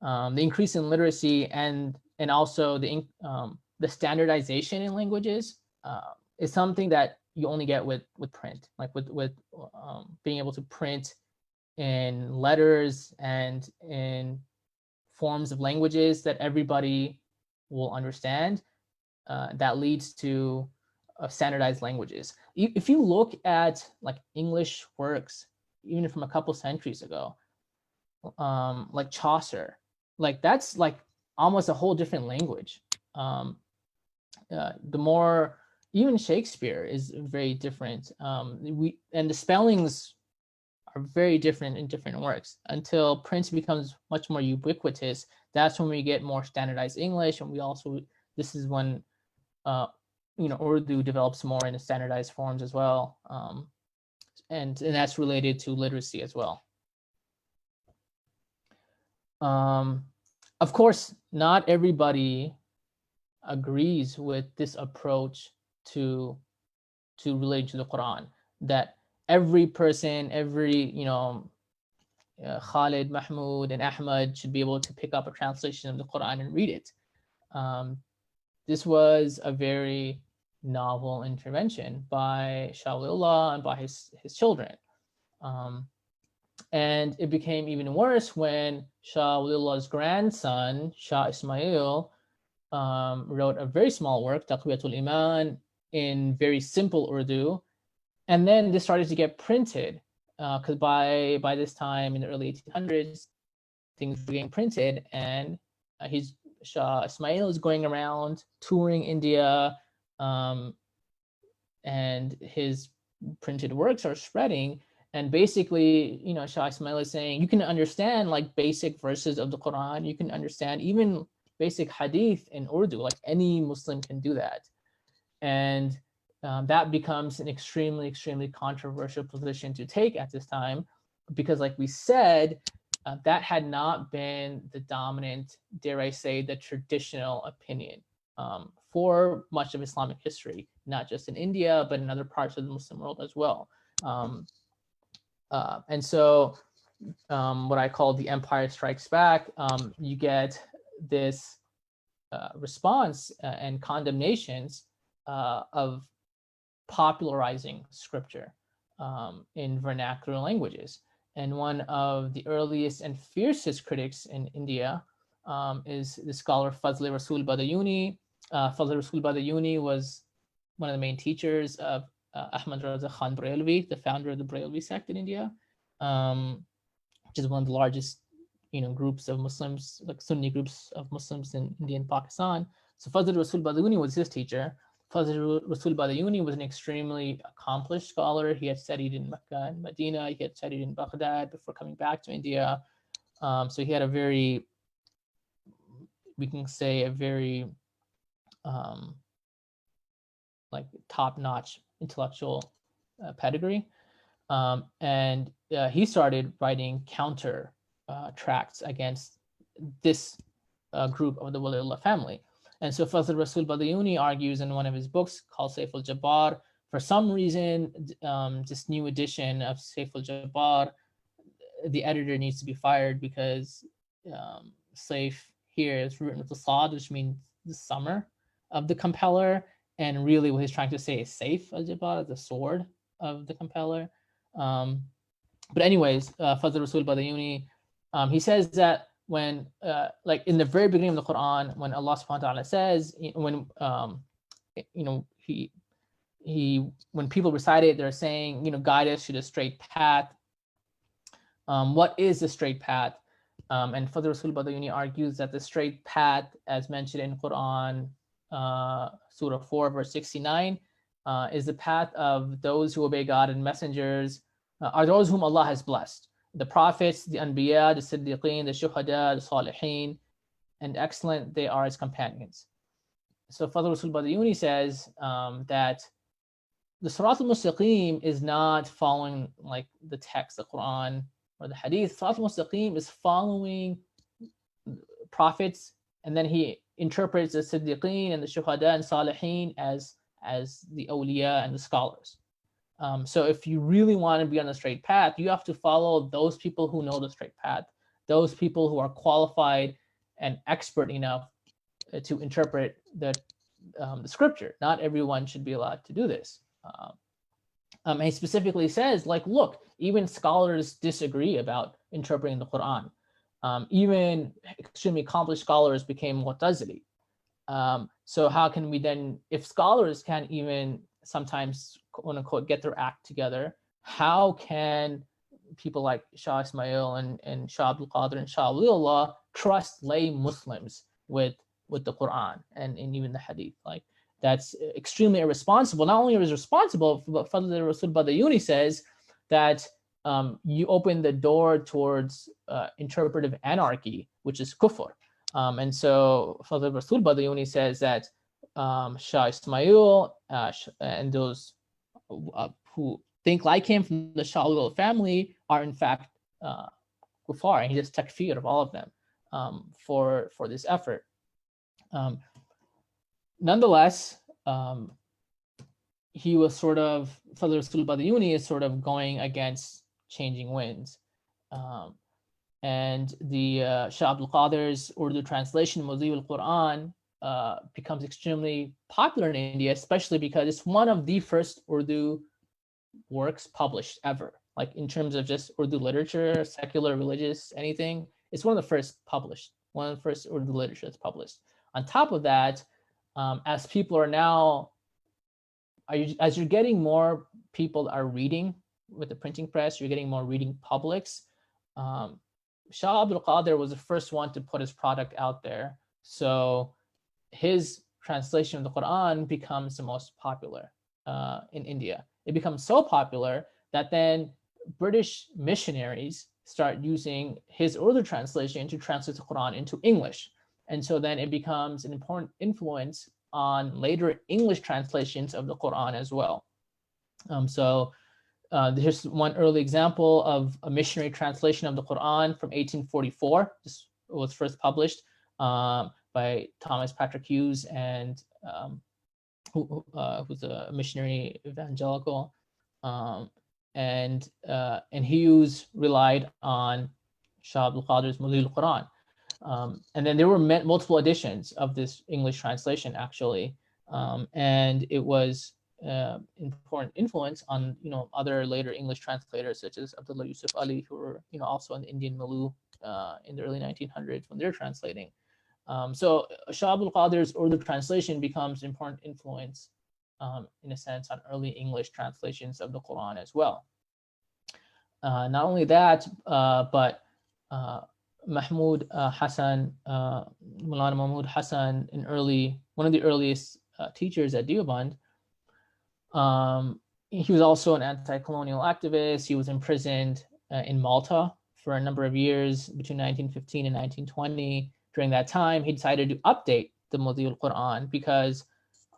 The increase in literacy and also the standardization in languages is something that you only get with print, like with being able to print in letters and in forms of languages that everybody will understand. That leads to standardized languages. If you look at like English works, even from a couple centuries ago, like Chaucer, like that's like almost a whole different language. The more, even Shakespeare is very different. And the spellings are very different in different works until print becomes much more ubiquitous. That's when we get more standardized English, and this is when Urdu develops more in standardized forms as well, and that's related to literacy as well. Of course, not everybody agrees with this approach to relate to the Quran. That every person, Khalid, Mahmoud, and Ahmad should be able to pick up a translation of the Quran and read it. This was a very novel intervention by Shah Wali Allah and by his children. And it became even worse when Shah Wali Allah's grandson, Shah Ismail, wrote a very small work, Taqwiyatul Iman, in very simple Urdu. And then this started to get printed, because by this time in the early 1800s, things were getting printed, and Shah Ismail is going around touring India, and his printed works are spreading. And basically, Shah Ismail is saying you can understand like basic verses of the Quran, you can understand even basic hadith in Urdu, like any Muslim can do that. And that becomes an extremely, extremely controversial position to take at this time, because like we said, that had not been the dominant, dare I say, the traditional opinion for much of Islamic history, not just in India, but in other parts of the Muslim world as well. And so what I call the Empire Strikes Back, you get this response and condemnations of popularizing scripture in vernacular languages. And one of the earliest and fiercest critics in India is the scholar Fazl Rasul Badayuni. Fazl Rasul Badayuni was one of the main teachers of Ahmad Raza Khan Brelvi, the founder of the Brelvi sect in India, which is one of the largest, groups of Muslims, like Sunni groups of Muslims in India and Pakistan. So Fazl Rasul Badayuni was his teacher. Fazl Rasul Badayuni was an extremely accomplished scholar. He had studied in Mecca and Medina. He had studied in Baghdad before coming back to India. So he had a very we can say a very like top-notch intellectual pedigree. And he started writing counter tracts against this group of the Wali Allah family. And so Fazl Rasul Badayuni argues in one of his books called Saif al-Jabbar, for some reason, this new edition of Saif al-Jabbar, the editor needs to be fired because Saif here is written with the Saad, which means the summer of the compeller. And really what he's trying to say is Saif al-Jabbar, the sword of the compeller. But anyways, Fazl Rasul Badayuni, he says that when, like in the very beginning of the Quran, when Allah subhanahu wa ta'ala says, when, you know, when people recite it, they're saying, you know, guide us to the straight path. What is the straight path? And Fazl Rasul Badayuni argues that the straight path, as mentioned in Quran, Surah 4, verse 69, is the path of those who obey God and messengers, are those whom Allah has blessed. The prophets, the anbiya, the siddiqeen, the shuhada, the salihin, and excellent they are as companions. So Fadl Rasul Badayuni says that the Sirat al-Mustaqim is not following like the text, the Quran or the Hadith. Sirat al-Mustaqim is following prophets, and then he interprets the siddiqeen and the shuhada and salihin as the awliya and the scholars. So if you really want to be on the straight path, you have to follow those people who know the straight path, those people who are qualified and expert enough to interpret the scripture. Not everyone should be allowed to do this. And he specifically says, like, look, even scholars disagree about interpreting the Quran. Even extremely accomplished scholars became Mu'tazili. So how can we then, if scholars can't even sometimes, quote unquote, get their act together, how can people like Shah Ismail and Shah Abdul Qadir and Shah Wali Allah trust lay Muslims with the Quran and even the Hadith? Like, that's extremely irresponsible. Not only is it responsible, but Fadl Rasul Badayuni says that you open the door towards interpretive anarchy, which is kufr. And so Fadl Rasul Badayuni says that Shah Ismail and those who think like him from the Shah Wali Allah family are in fact kuffar, and he does takfir of all of them for this effort. Nonetheless, he was sort of, Fadl Rasul Badayuni is sort of going against changing winds. And the Shah Abdul Qadir's Urdu translation, Muzi al-Quran, becomes extremely popular in India, especially because it's one of the first Urdu works published ever. Like in terms of just Urdu literature, secular, religious, anything, it's one of the first published, one of the first Urdu literature that's published. On top of that, as people are now, as you're getting more people are reading with the printing press, you're getting more reading publics. Shah Abdul Qadir was the first one to put his product out there. So his translation of the Quran becomes the most popular in India. It becomes so popular that then British missionaries start using his Urdu translation to translate the Quran into English. And so then it becomes an important influence on later English translations of the Quran as well. So here's one early example of a missionary translation of the Quran from 1844. This was first published by Thomas Patrick Hughes, and who's a missionary evangelical. And Hughes relied on Shah Abdul Qadir's Muzi al-Quran. And then there were multiple editions of this English translation, actually, and it was important influence on other later English translators such as Abdullah Yusuf Ali, who were also in the Indian Milieu in the early 1900s when they're translating. So Shah Abdul Qadir's Urdu translation becomes important influence, in a sense, on early English translations of the Quran as well. Not only that, but Mahmud Hasan, Maulana Mahmud Hasan, one of the earliest teachers at Deoband, he was also an anti-colonial activist. He was imprisoned in Malta for a number of years between 1915 and 1920, during that time, he decided to update the Mudhi al-Quran because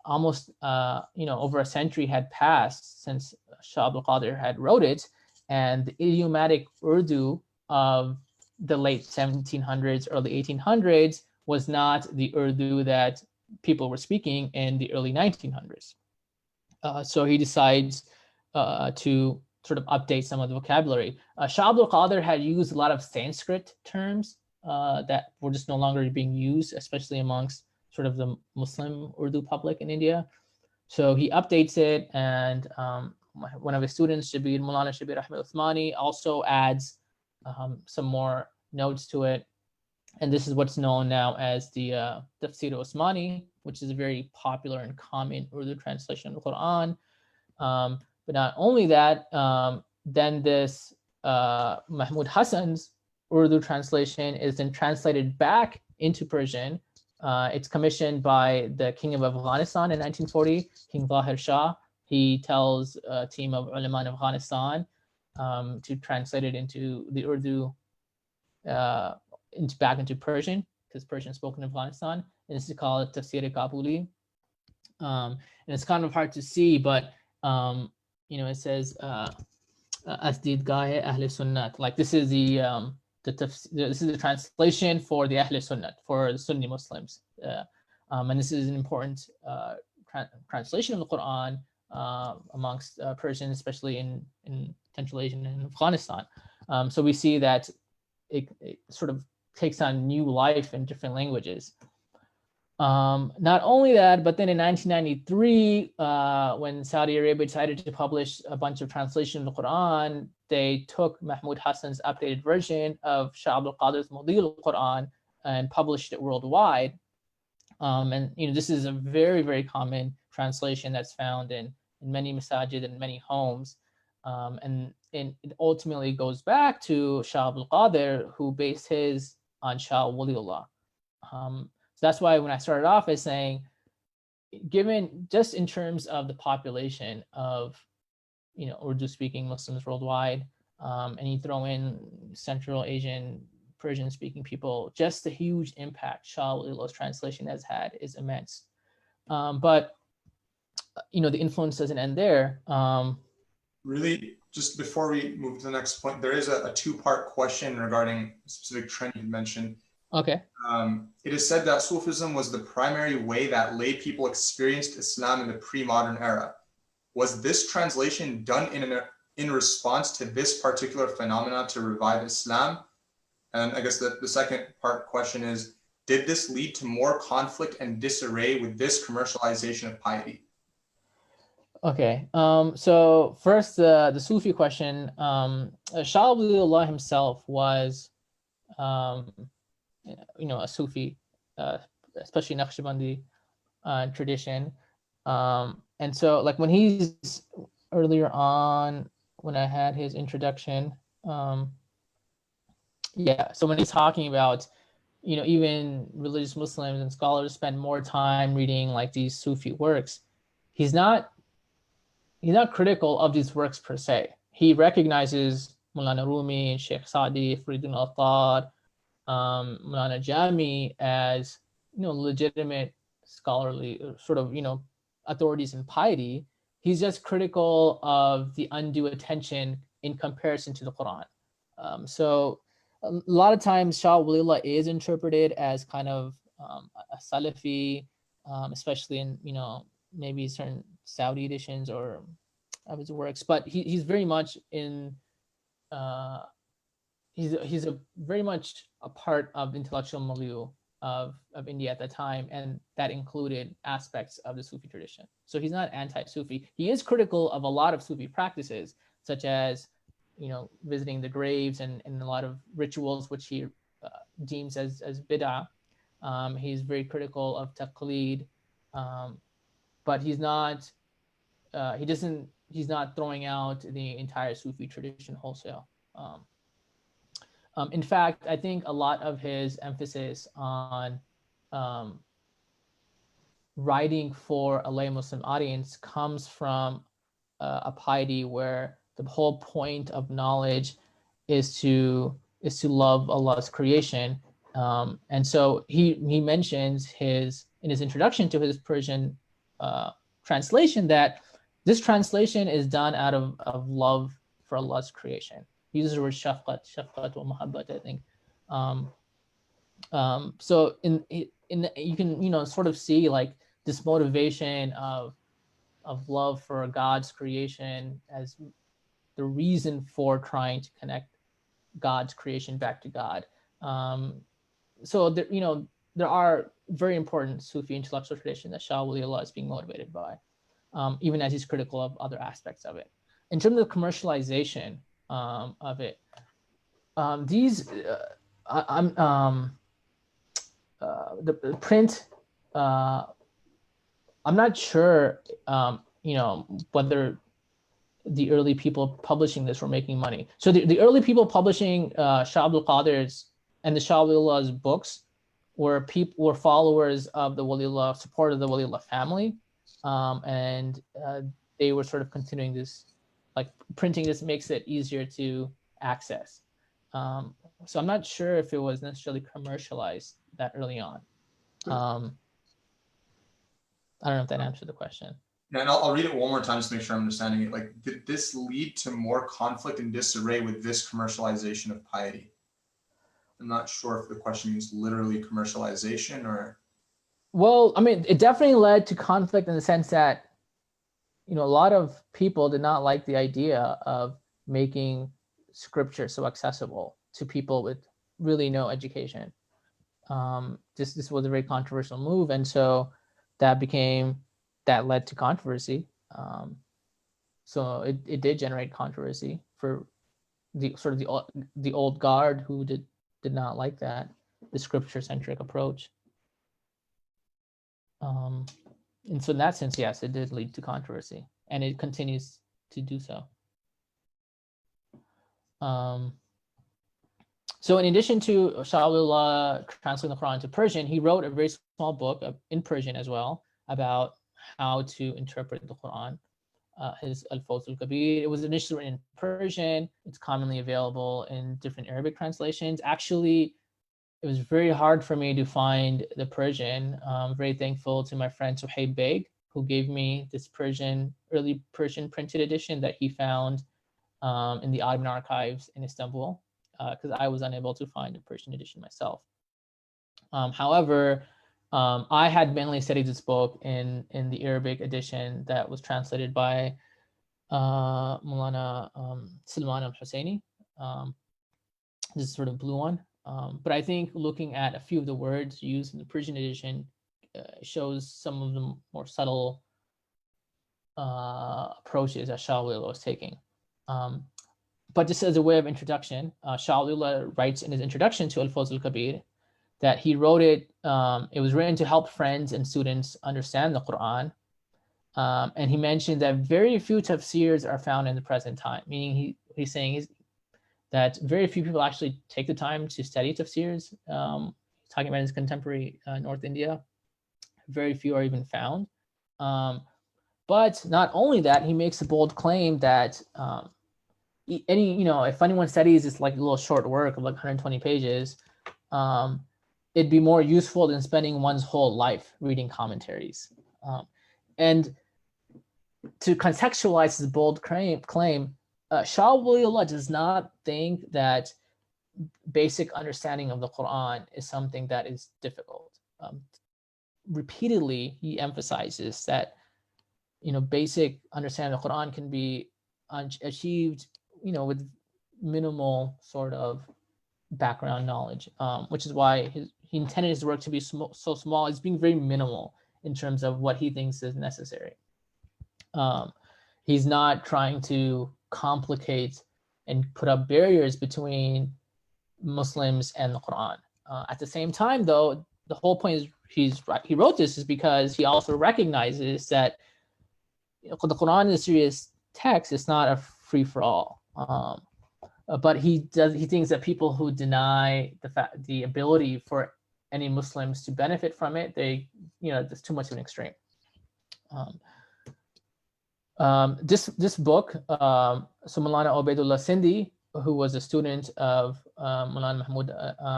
almost over a century had passed since Shah Abdul Qadir had wrote it, and the idiomatic Urdu of the late 1700s, early 1800s was not the Urdu that people were speaking in the early 1900s. So he decides to sort of update some of the vocabulary. Shah Abdul Qadir had used a lot of Sanskrit terms that were just no longer being used, especially amongst sort of the Muslim Urdu public in India. So he updates it, and one of his students, Maulana Shabir Ahmed Uthmani, also adds some more notes to it. And this is what's known now as the Tafsir Usmani, which is a very popular and common Urdu translation of the Quran. But not only that, then this Mahmud Hassan's Urdu translation is then translated back into Persian. It's commissioned by the King of Afghanistan in 1940, King Zahir Shah. He tells a team of ulama in Afghanistan to translate it into the Urdu, back into Persian, because Persian is spoken in Afghanistan. And this is called Tafsir Kabuli. And it's kind of hard to see, but it says Asdid Gaye Ahl Sunnat. Like this is this is the translation for the Ahl Sunnat, for the Sunni Muslims. And this is an important translation of the Quran amongst Persians, especially in Central Asia and Afghanistan. So we see that it sort of takes on new life in different languages. Not only that, but then in 1993, when Saudi Arabia decided to publish a bunch of translations of the Quran, they took Mahmud Hassan's updated version of Shah Abdul Qadir's Mudhi al-Quran and published it worldwide. And this is a very, very common translation that's found in many masajid and many homes. And it ultimately goes back to Shah Abdul Qadir, who based his on Shah Wali Allah. So that's why when I started off as saying, given just in terms of the population of, Urdu-speaking Muslims worldwide, and you throw in Central Asian, Persian-speaking people, just the huge impact Shah Wali Allah's translation has had is immense. But, the influence doesn't end there. Really, just before we move to the next point, there is a two-part question regarding a specific trend you mentioned. Okay. It is said that Sufism was the primary way that lay people experienced Islam in the pre-modern era. Was this translation done in response to this particular phenomenon to revive Islam? And I guess the second part question is, did this lead to more conflict and disarray with this commercialization of piety? Okay. So first, the Sufi question. Shah Wali Allah himself was a Sufi, especially Naqshbandi tradition. And so like when he's earlier on, when I had his introduction, so when he's talking about, even religious Muslims and scholars spend more time reading like these Sufi works, he's not critical of these works per se. He recognizes Mulana Rumi and Sheikh Sa'di, Faridun al-Attar, Mulana Jami as legitimate scholarly sort of authorities in piety. He's just critical of the undue attention in comparison to the Quran. So a lot of times Shah Wali Allah is interpreted as kind of a Salafi, especially in maybe certain Saudi editions or of his works, but he's very much in he's a very much a part of the intellectual milieu of India at the time, and that included aspects of the Sufi tradition. So he's not anti-Sufi. He is critical of a lot of Sufi practices, such as visiting the graves and a lot of rituals which he deems as bid'ah. He's very critical of taqleed, but he's not throwing out the entire Sufi tradition wholesale. In fact, I think a lot of his emphasis on writing for a lay Muslim audience comes from a piety where the whole point of knowledge is to love Allah's creation, And so he mentions in his introduction to his Persian translation that this translation is done out of love for Allah's creation. He uses the word shafqat wa muhabbat, I think. So you can sort of see like this motivation of love for God's creation as the reason for trying to connect God's creation back to God. So there are very important Sufi intellectual traditions that Shah Wali Allah is being motivated by, even as he's critical of other aspects of it. In terms of commercialization of it, the print. I'm not sure, whether the early people publishing this were making money. So the early people publishing Shah Abdul Qadir's and the Shah Wali Allah's books were followers of the Waliullah, support of the Waliullah family, and they were sort of continuing this, like printing this makes it easier to access. So I'm not sure if it was necessarily commercialized that early on. I don't know if that answered the question. Yeah, and I'll read it one more time to make sure I'm understanding it. Like, did this lead to more conflict and disarray with this commercialization of piety? I'm not sure if the question means literally commercialization or. Well, I mean, it definitely led to conflict in the sense that, a lot of people did not like the idea of making scripture so accessible to people with really no education. This was a very controversial move, and so that led to controversy. So it did generate controversy for the sort of the old guard who did not like that, the scripture-centric approach. And so in that sense, yes, it did lead to controversy, and it continues to do so. So in addition to Shah Wali Allah translating the Quran into Persian, he wrote a very small book in Persian as well about how to interpret the Quran, his Al-Fawz al-Kabir. It was initially written in Persian. It's commonly available in different Arabic translations. Actually, it was very hard for me to find the Persian. I'm very thankful to my friend Suhaib Beg, who gave me this early Persian printed edition that he found in the Ottoman archives in Istanbul, because I was unable to find a Persian edition myself. However, I had mainly studied this book in the Arabic edition that was translated by Maulana Salman al-Husseini. This sort of blue one. But I think looking at a few of the words used in the Persian edition shows some of the more subtle approaches that Shah Wali Allah was taking. But just as a way of introduction, Shah Wali Allah writes in his introduction to Al-Fawz al-Kabir that he wrote it, it was written to help friends and students understand the Quran. And he mentioned that very few tafsirs are found in the present time, meaning he's saying that very few people actually take the time to study tafsirs. Talking about his contemporary North India, very few are even found. But not only that, he makes a bold claim that if anyone studies this like a little short work of like 120 pages, it'd be more useful than spending one's whole life reading commentaries. And to contextualize this bold claim, Shah Wali Allah does not think that basic understanding of the Quran is something that is difficult. Repeatedly, he emphasizes that basic understanding of the Quran can be achieved with minimal sort of background knowledge, which is why he intended his work to be so small. It's being very minimal in terms of what he thinks is necessary. He's not trying to complicate and put up barriers between Muslims and the Quran. At the same time, though, the whole point is he wrote this is because he also recognizes that the Quran is a serious text. It's not a free for all. But he thinks that people who deny the ability for any Muslims to benefit from it, there's too much of an extreme. This book, so Maulana Ubaidullah Sindhi who was a student of Maulana Mahmud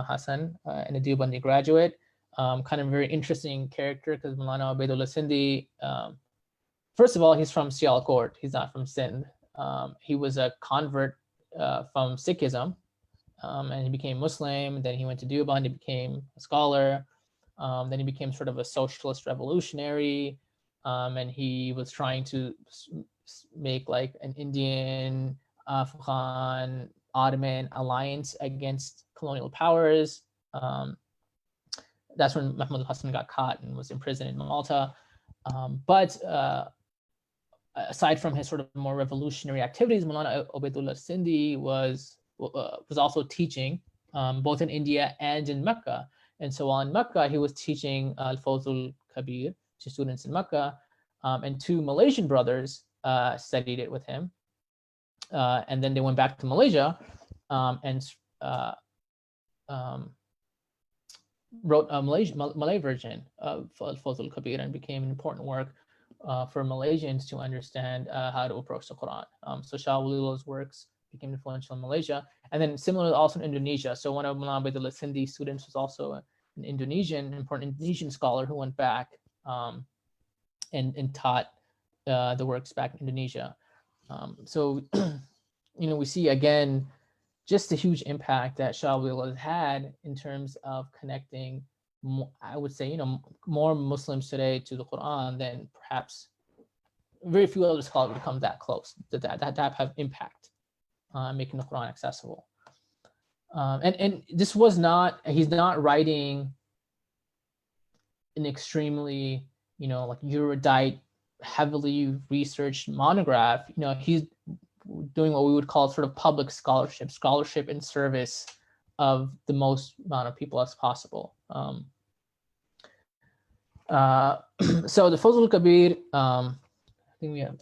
Hasan and a Deobandi graduate. Kind of a very interesting character because Maulana Ubaidullah Sindhi, first of all, he's from Sialkot. He's not from Sindh. He was a convert from Sikhism, and he became Muslim. Then he went to Deoband. He became a scholar. Then he became sort of a socialist revolutionary, and he was trying to make like an Indian, Afghan, Ottoman alliance against colonial powers. That's when Mahmud Hassan got caught and was imprisoned in Malta. But aside from his sort of more revolutionary activities, Maulana Ubaidullah Sindhi was also teaching both in India and in Mecca. And so while in Mecca, he was teaching al-Fawzul Kabir to students in Mecca, and two Malaysian brothers studied it with him. And then they went back to Malaysia and wrote a Malay version of al-Fawzul Kabir, and became an important work for Malaysians to understand how to approach the Quran. So Shah Wali Allah's works became influential in Malaysia, and then similarly also in Indonesia. So one of Maulana Ubaidullah Sindhi's students was also an important Indonesian scholar who went back and taught the works back in Indonesia. So we see again just the huge impact that Shah Wali Allah has had in terms of connecting, I would say, more Muslims today to the Quran than perhaps very few other scholars would come that close to that have impact making the Quran accessible. And this was not, he's not writing an extremely, like erudite, heavily researched monograph. He's doing what we would call sort of public scholarship in service of the most amount of people as possible. So the Fawzul Kabir, I think we have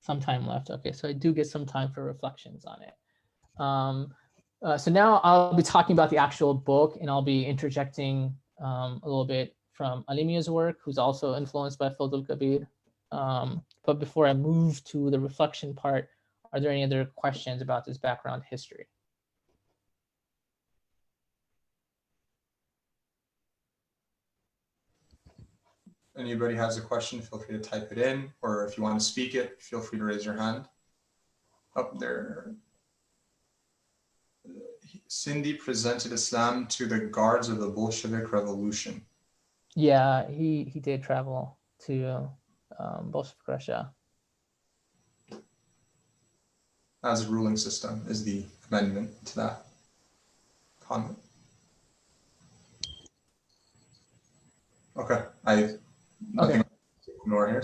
some time left. Okay, so I do get some time for reflections on it. So now I'll be talking about the actual book, and I'll be interjecting a little bit from Alimia's work, who's also influenced by Fawzul Kabir. But before I move to the reflection part, are there any other questions about this background history? Anybody has a question, feel free to type it in, or if you want to speak it, feel free to raise your hand. Up there. Sindhi presented Islam to the guards of the Bolshevik Revolution. Yeah, he did travel to Bolshevik Russia. As a ruling system is the amendment to that comment. Okay, nothing to ignore here.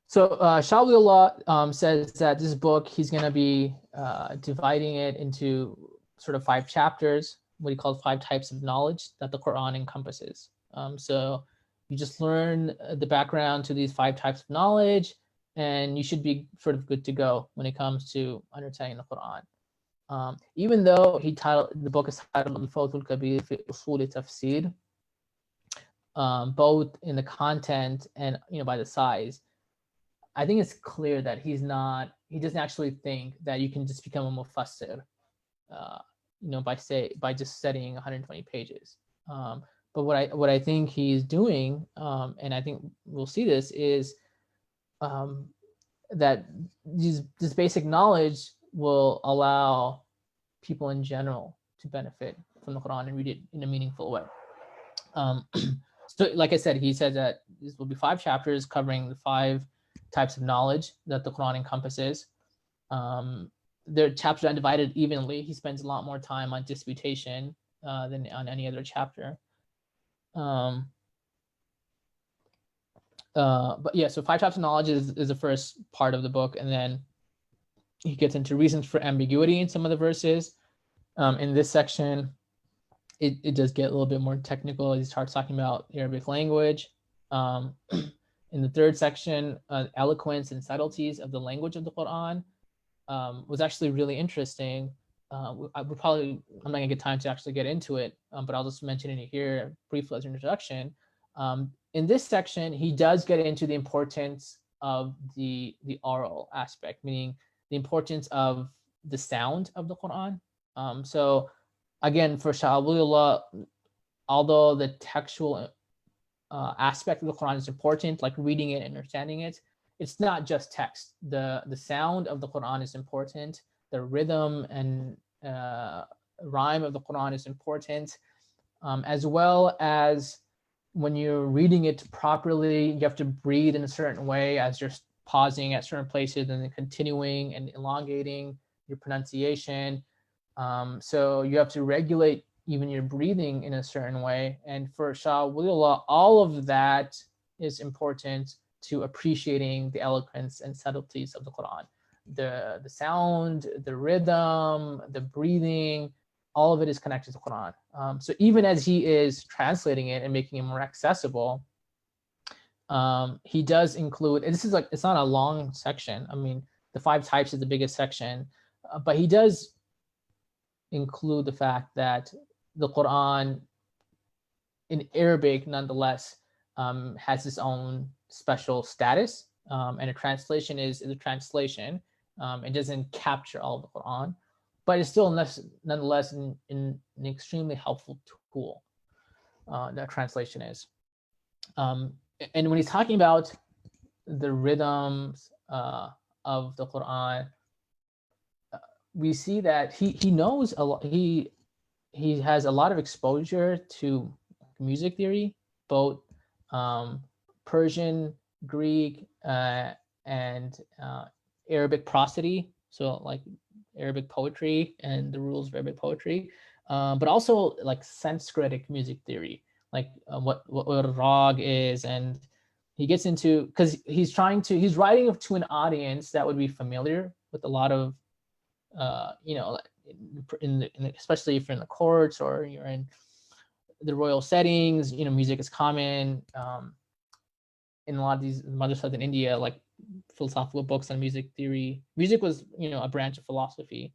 So Shah Wali Allah says that this book, he's going to be dividing it into sort of 5 chapters, what he calls 5 types of knowledge that the Quran encompasses. So you just learn the background to these 5 types of knowledge, and you should be sort of good to go when it comes to understanding the Quran. Even though the book is titled Al-Fawzul Kabir fi Usul Tafsir, both in the content and by the size, I think it's clear that he doesn't actually think that you can just become a mufassir, by just studying 120 pages. But what I think he's doing, and I think we'll see this, is that this basic knowledge will allow people in general to benefit from the Quran and read it in a meaningful way. So like I said, he said that this will be 5 chapters covering the 5 types of knowledge that the Quran encompasses. Their chapters are divided evenly. He spends a lot more time on disputation than on any other chapter. But yeah, so 5 types of knowledge is the first part of the book, and then he gets into reasons for ambiguity in some of the verses. In this section, it does get a little bit more technical. He starts talking about the Arabic language. In the 3rd section, eloquence and subtleties of the language of the Quran was actually really interesting. I'm not gonna get time to actually get into it, but I'll just mention it here briefly as an introduction. In this section, he does get into the importance of the oral aspect, meaning the importance of the sound of the Quran. So again, for Shah Wali Allah, although the textual aspect of the Quran is important, like reading it and understanding it, it's not just text. The sound of the Quran is important. The rhythm and rhyme of the Quran is important, as well as when you're reading it properly, you have to breathe in a certain way as you're pausing at certain places and then continuing and elongating your pronunciation. So you have to regulate even your breathing in a certain way. And for Shah Wali Allah, all of that is important to appreciating the eloquence and subtleties of the Quran. The sound, the rhythm, the breathing, all of it is connected to the Quran. So even as he is translating it and making it more accessible, he does include, and this is like, it's not a long section. I mean, the 5 types is the biggest section, but he does include the fact that the Quran in Arabic nonetheless has its own special status, and a translation is a translation. It doesn't capture all of the Quran, but it's still nonetheless an extremely helpful tool. That translation is. And when he's talking about the rhythms of the Quran, we see that he knows a lot. He has a lot of exposure to music theory, both Persian, Greek, and Arabic prosody. So like Arabic poetry and the rules of Arabic poetry, but also like Sanskritic music theory, like what a rag is. And he gets into, because he's writing to an audience that would be familiar with a lot of especially if you're in the courts or you're in the royal settings, music is common. In a lot of these madrasas in India, like philosophical books on music theory, music was, a branch of philosophy.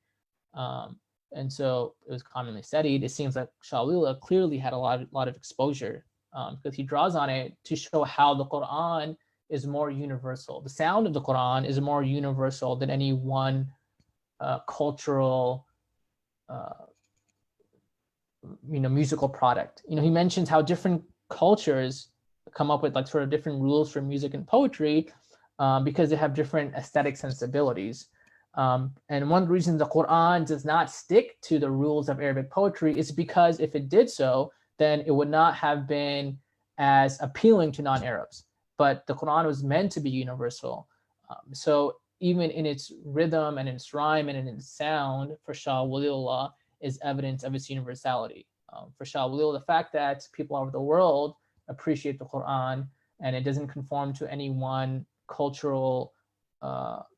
And so it was commonly studied. It seems like Shah Wali Allah clearly had a lot of exposure, because he draws on it to show how the Quran is more universal. The sound of the Quran is more universal than any one cultural musical product. He mentions how different cultures come up with like sort of different rules for music and poetry, because they have different aesthetic sensibilities. And one of the reasons the Quran does not stick to the rules of Arabic poetry is because if it did so, then it would not have been as appealing to non-Arabs. But the Quran was meant to be universal. So even in its rhythm and its rhyme and in its sound, for Shah Wali Allah is evidence of its universality. For Shah Wali Allah, the fact that people all over the world appreciate the Quran and it doesn't conform to any one cultural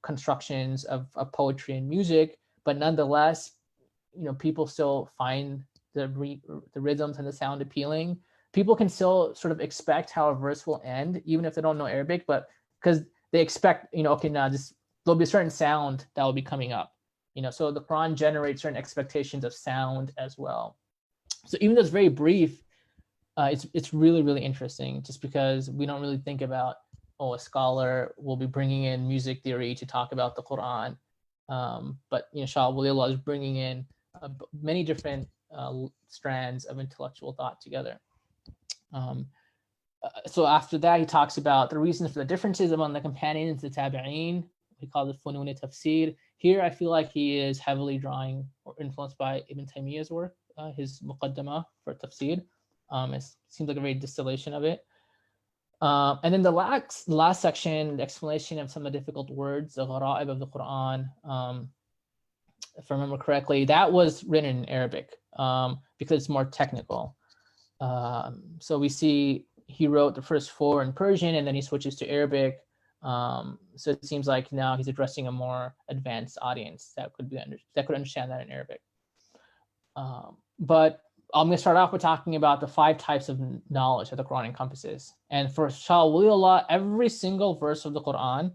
constructions of poetry and music, but nonetheless, people still find the rhythms and the sound appealing. People can still sort of expect how a verse will end, even if they don't know Arabic, but because they expect, okay, now there'll be a certain sound that will be coming up. So the Quran generates certain expectations of sound as well. So even though it's very brief, it's really, really interesting, just because we don't really think about, a scholar will be bringing in music theory to talk about the Quran. But Shah Wali Allah is bringing in many different strands of intellectual thought together. So after that, he talks about the reasons for the differences among the companions, the tabi'een. We call it funun tafsir. Here, I feel like he is heavily drawing or influenced by Ibn Taymiyyah's work, his muqaddamah for tafsir. It seems like a very distillation of it. And then the last section, the explanation of some of the difficult words, the ghara'ib of the Quran, if I remember correctly, that was written in Arabic because it's more technical. So we see he wrote the first 4 in Persian and then he switches to Arabic. So it seems like now he's addressing a more advanced audience that could understand that in Arabic. But I'm going to start off with talking about the 5 types of knowledge that the Quran encompasses. And for Shah Wali Allah, every single verse of the Quran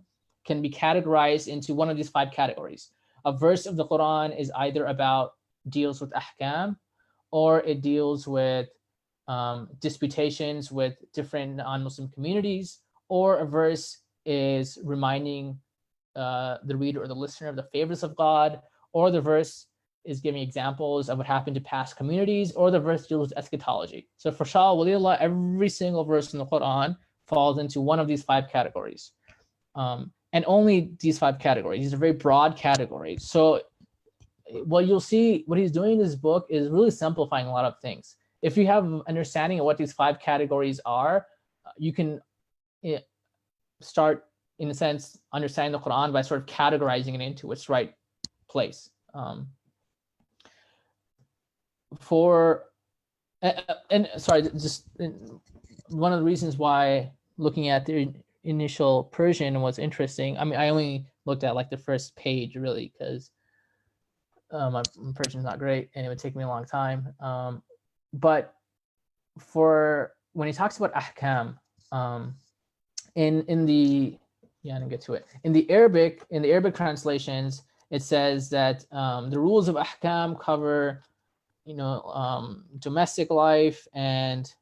can be categorized into one of these 5 categories. A verse of the Quran is either deals with ahkam, or it deals with disputations with different non-Muslim communities, or a verse is reminding the reader or the listener of the favors of God, or the verse is giving examples of what happened to past communities, or the verse deals with eschatology. So for Shah Wali Allah, every single verse in the Quran falls into one of these 5 categories. And only these 5 categories. These are very broad categories. So what you'll see, what he's doing in this book is really simplifying a lot of things. If you have an understanding of what these 5 categories are, you can start, in a sense, understanding the Quran by sort of categorizing it into its right place. Just one of the reasons why looking at the initial Persian was interesting. I mean, I only looked at like the first page really because my Persian is not great and it would take me a long time. But for when he talks about ahkam, in the I didn't get to it. In the Arabic translations, it says that the rules of ahkam cover, domestic life and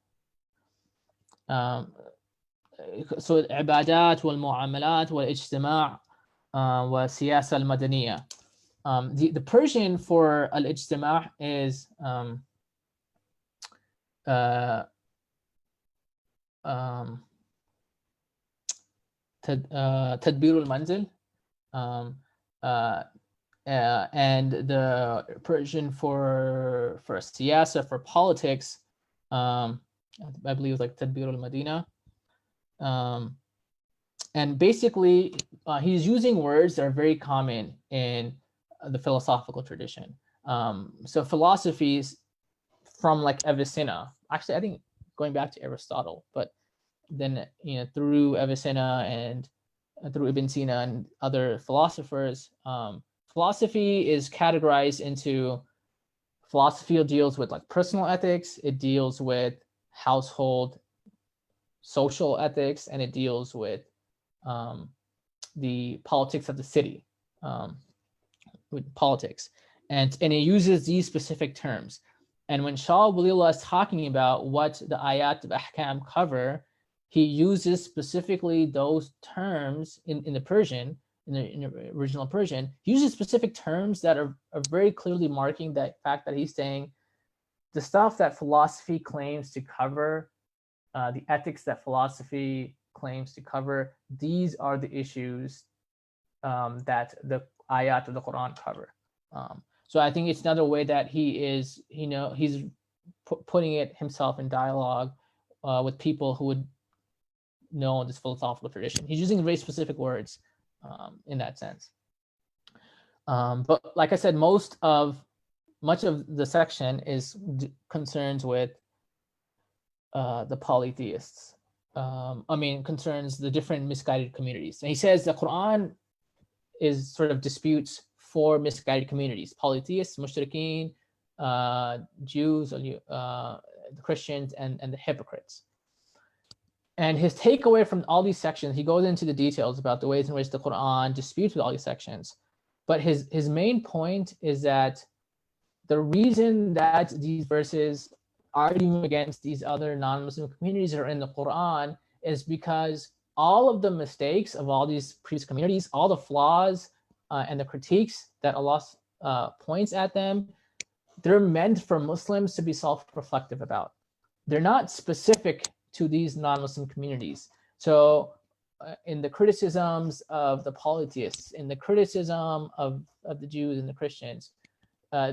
so العبادات والمعاملات والاجتماع والسياسة المدنية. The Persian for al-ijtima' is تدبير المنزل, and the Persian for siyasa, for politics, I believe like تدبير المدينة. And basically, he's using words that are very common in the philosophical tradition. So philosophies from like Avicenna, actually, I think going back to Aristotle, but then through Avicenna and through Ibn Sina and other philosophers, philosophy is categorized into philosophy deals with like personal ethics, it deals with household social ethics, and it deals with the politics of the city, with politics, and it uses these specific terms. And when Shah Wali Allah is talking about what the ayat of ahkam cover, he uses specifically those terms in the Persian, in the original Persian. He uses specific terms that are very clearly marking that fact that he's saying the stuff that philosophy claims to cover, the ethics that philosophy claims to cover, these are the issues that the ayat of the Quran cover. So I think it's another way that he is, he's putting it himself in dialogue with people who would know this philosophical tradition. He's using very specific words in that sense. But like I said, much of the section is concerns with the polytheists. Concerns the different misguided communities. And he says the Quran is sort of disputes 4 misguided communities: polytheists, mushrikeen, Jews, the Christians, and the hypocrites. And his takeaway from all these sections, he goes into the details about the ways in which the Quran disputes with all these sections. But his main point is that the reason that these verses arguing against these other non-Muslim communities that are in the Quran is because all of the mistakes of all these previous communities, all the flaws and the critiques that Allah points at them, they're meant for Muslims to be self-reflective about. They're not specific to these non-Muslim communities. So in the criticisms of the polytheists, in the criticism of the Jews and the Christians,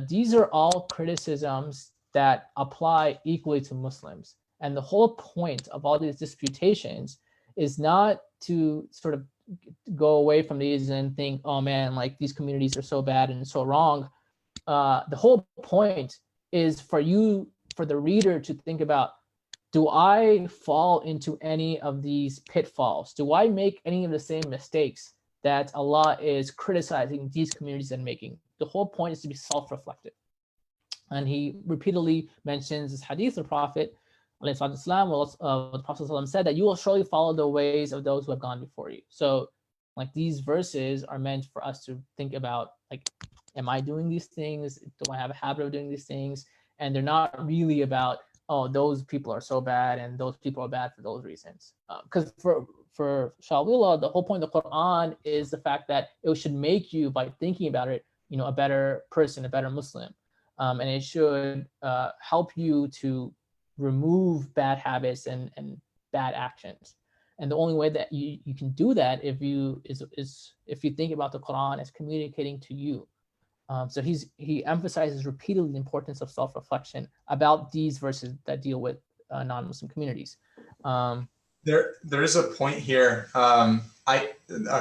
these are all criticisms that apply equally to Muslims. And the whole point of all these disputations is not to sort of go away from these and think, oh man, like these communities are so bad and so wrong. The whole point is for the reader to think about, do I fall into any of these pitfalls? Do I make any of the same mistakes that Allah is criticizing these communities and making? The whole point is to be self-reflective. And he repeatedly mentions this hadith of the Prophet, the Prophet said that you will surely follow the ways of those who have gone before you. So like these verses are meant for us to think about, like, am I doing these things? Do I have a habit of doing these things? And they're not really about, oh, those people are so bad and those people are bad for those reasons. Because for Shah Wali Allah, the whole point of the Quran is the fact that it should make you, by thinking about it, a better person, a better Muslim, and it should help you to remove bad habits and bad actions. And the only way that you can do that if you think about the Quran as communicating to you. So he emphasizes repeatedly the importance of self-reflection about these verses that deal with non-Muslim communities. There is a point here, a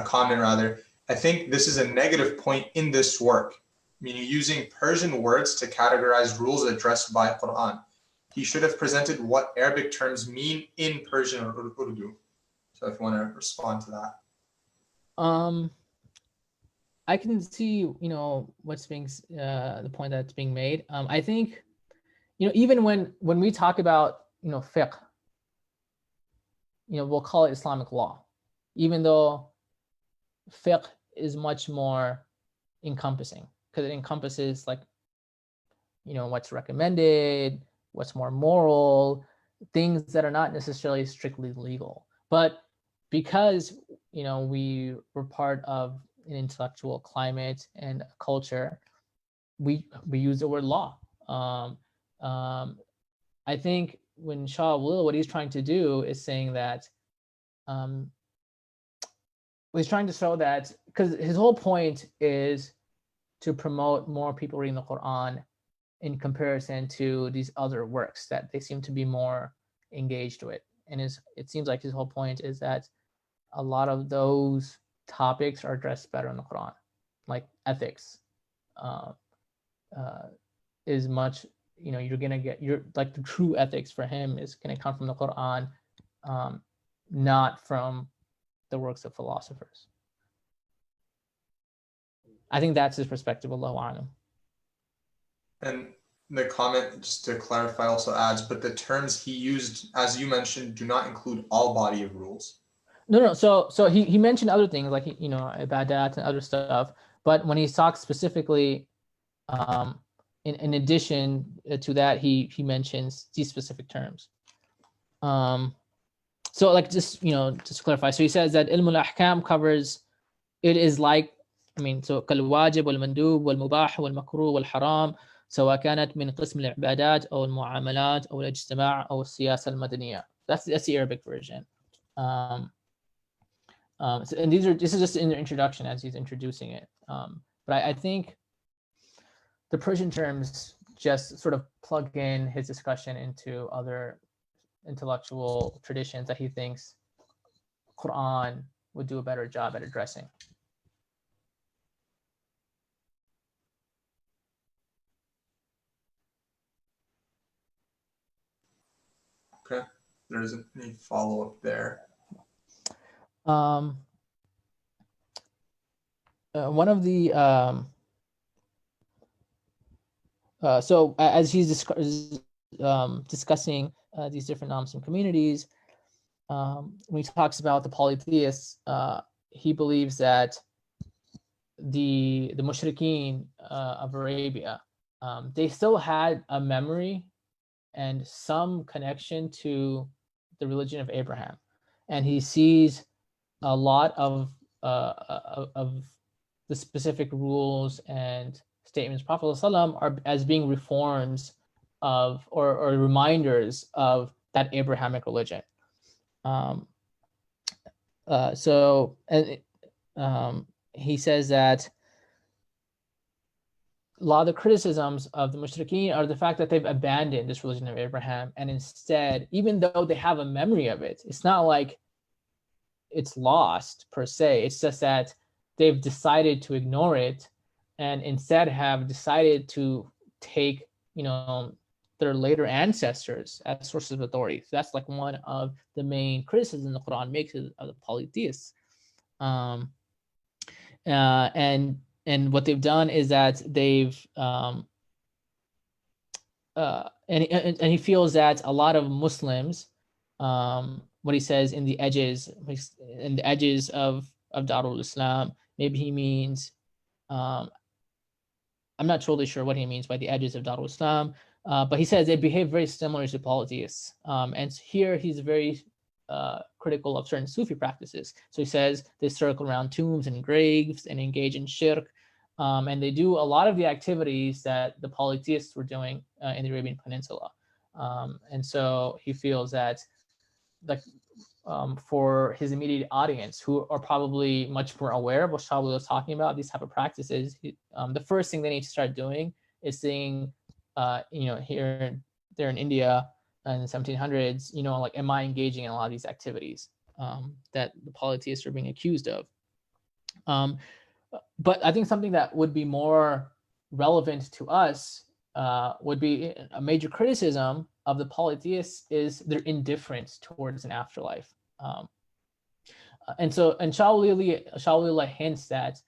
comment rather. I think this is a negative point in this work, meaning using Persian words to categorize rules addressed by Quran. He should have presented what Arabic terms mean in Persian or Urdu. So if you want to respond to that. I can see, what's being, the point that's being made. I think, even when we talk about, fiqh, we'll call it Islamic law, even though fiqh is much more encompassing, because it encompasses what's recommended, what's more moral, things that are not necessarily strictly legal. But because, we were part of an intellectual climate and culture, we use the word law. I think when Shah Wali, what he's trying to do is saying that, he's trying to show that, because his whole point is to promote more people reading the Quran in comparison to these other works that they seem to be more engaged with. And it seems like his whole point is that a lot of those topics are addressed better in the Quran, like ethics is much, you're gonna get the true ethics for him is gonna come from the Quran, not from the works of philosophers. I think that's his perspective, Allahu A'lam. And the comment, just to clarify, also adds, but the terms he used, as you mentioned, do not include all body of rules. No. So he mentioned other things like, ibadat and other stuff. But when he talks specifically, in addition to that, he mentions these specific terms. So just to clarify, so he says that ilm al-ahkam covers, it is like, so كالواجب والمندوب والمباح والمكروه والحرام سواء كانت من قسم العبادات أو المعاملات أو الاجتماع أو السياسة المدنية. That's the Arabic version. And this is just in the introduction as he's introducing it. But I think the Persian terms just sort of plug in his discussion into other intellectual traditions that he thinks Quran would do a better job at addressing. Okay, there isn't any follow-up there. One of the so as he's discussing these different non-Muslim communities, when he talks about the polytheists, he believes that the mushrikeen of Arabia, they still had a memory and some connection to the religion of Abraham, and he sees a lot of the specific rules and statements of Prophet ﷺ are as being reforms of or reminders of that Abrahamic religion. He says that a lot of the criticisms of the mushrikeen are the fact that they've abandoned this religion of Abraham, and instead, even though they have a memory of it, it's not like it's lost per se. It's just that they've decided to ignore it and instead have decided to take, their later ancestors as sources of authority. So that's like one of the main criticisms the Quran makes of the polytheists. And what they've done is that they've and he feels that a lot of Muslims, what he says in the edges of Darul Islam, maybe he means, I'm not totally sure what he means by the edges of Darul Islam, but he says they behave very similar to polytheists. And here he's very critical of certain Sufi practices. So he says they circle around tombs and graves and engage in shirk. And they do a lot of the activities that the polytheists were doing in the Arabian Peninsula. And so he feels that like for his immediate audience, who are probably much more aware of what Shah Wali was talking about, these type of practices, the first thing they need to start doing is seeing, here there in India in the 1700s, like, am I engaging in a lot of these activities that the polytheists are being accused of? But I think something that would be more relevant to us would be a major criticism of the polytheists is their indifference towards an afterlife. And Shah Wali Allah hints that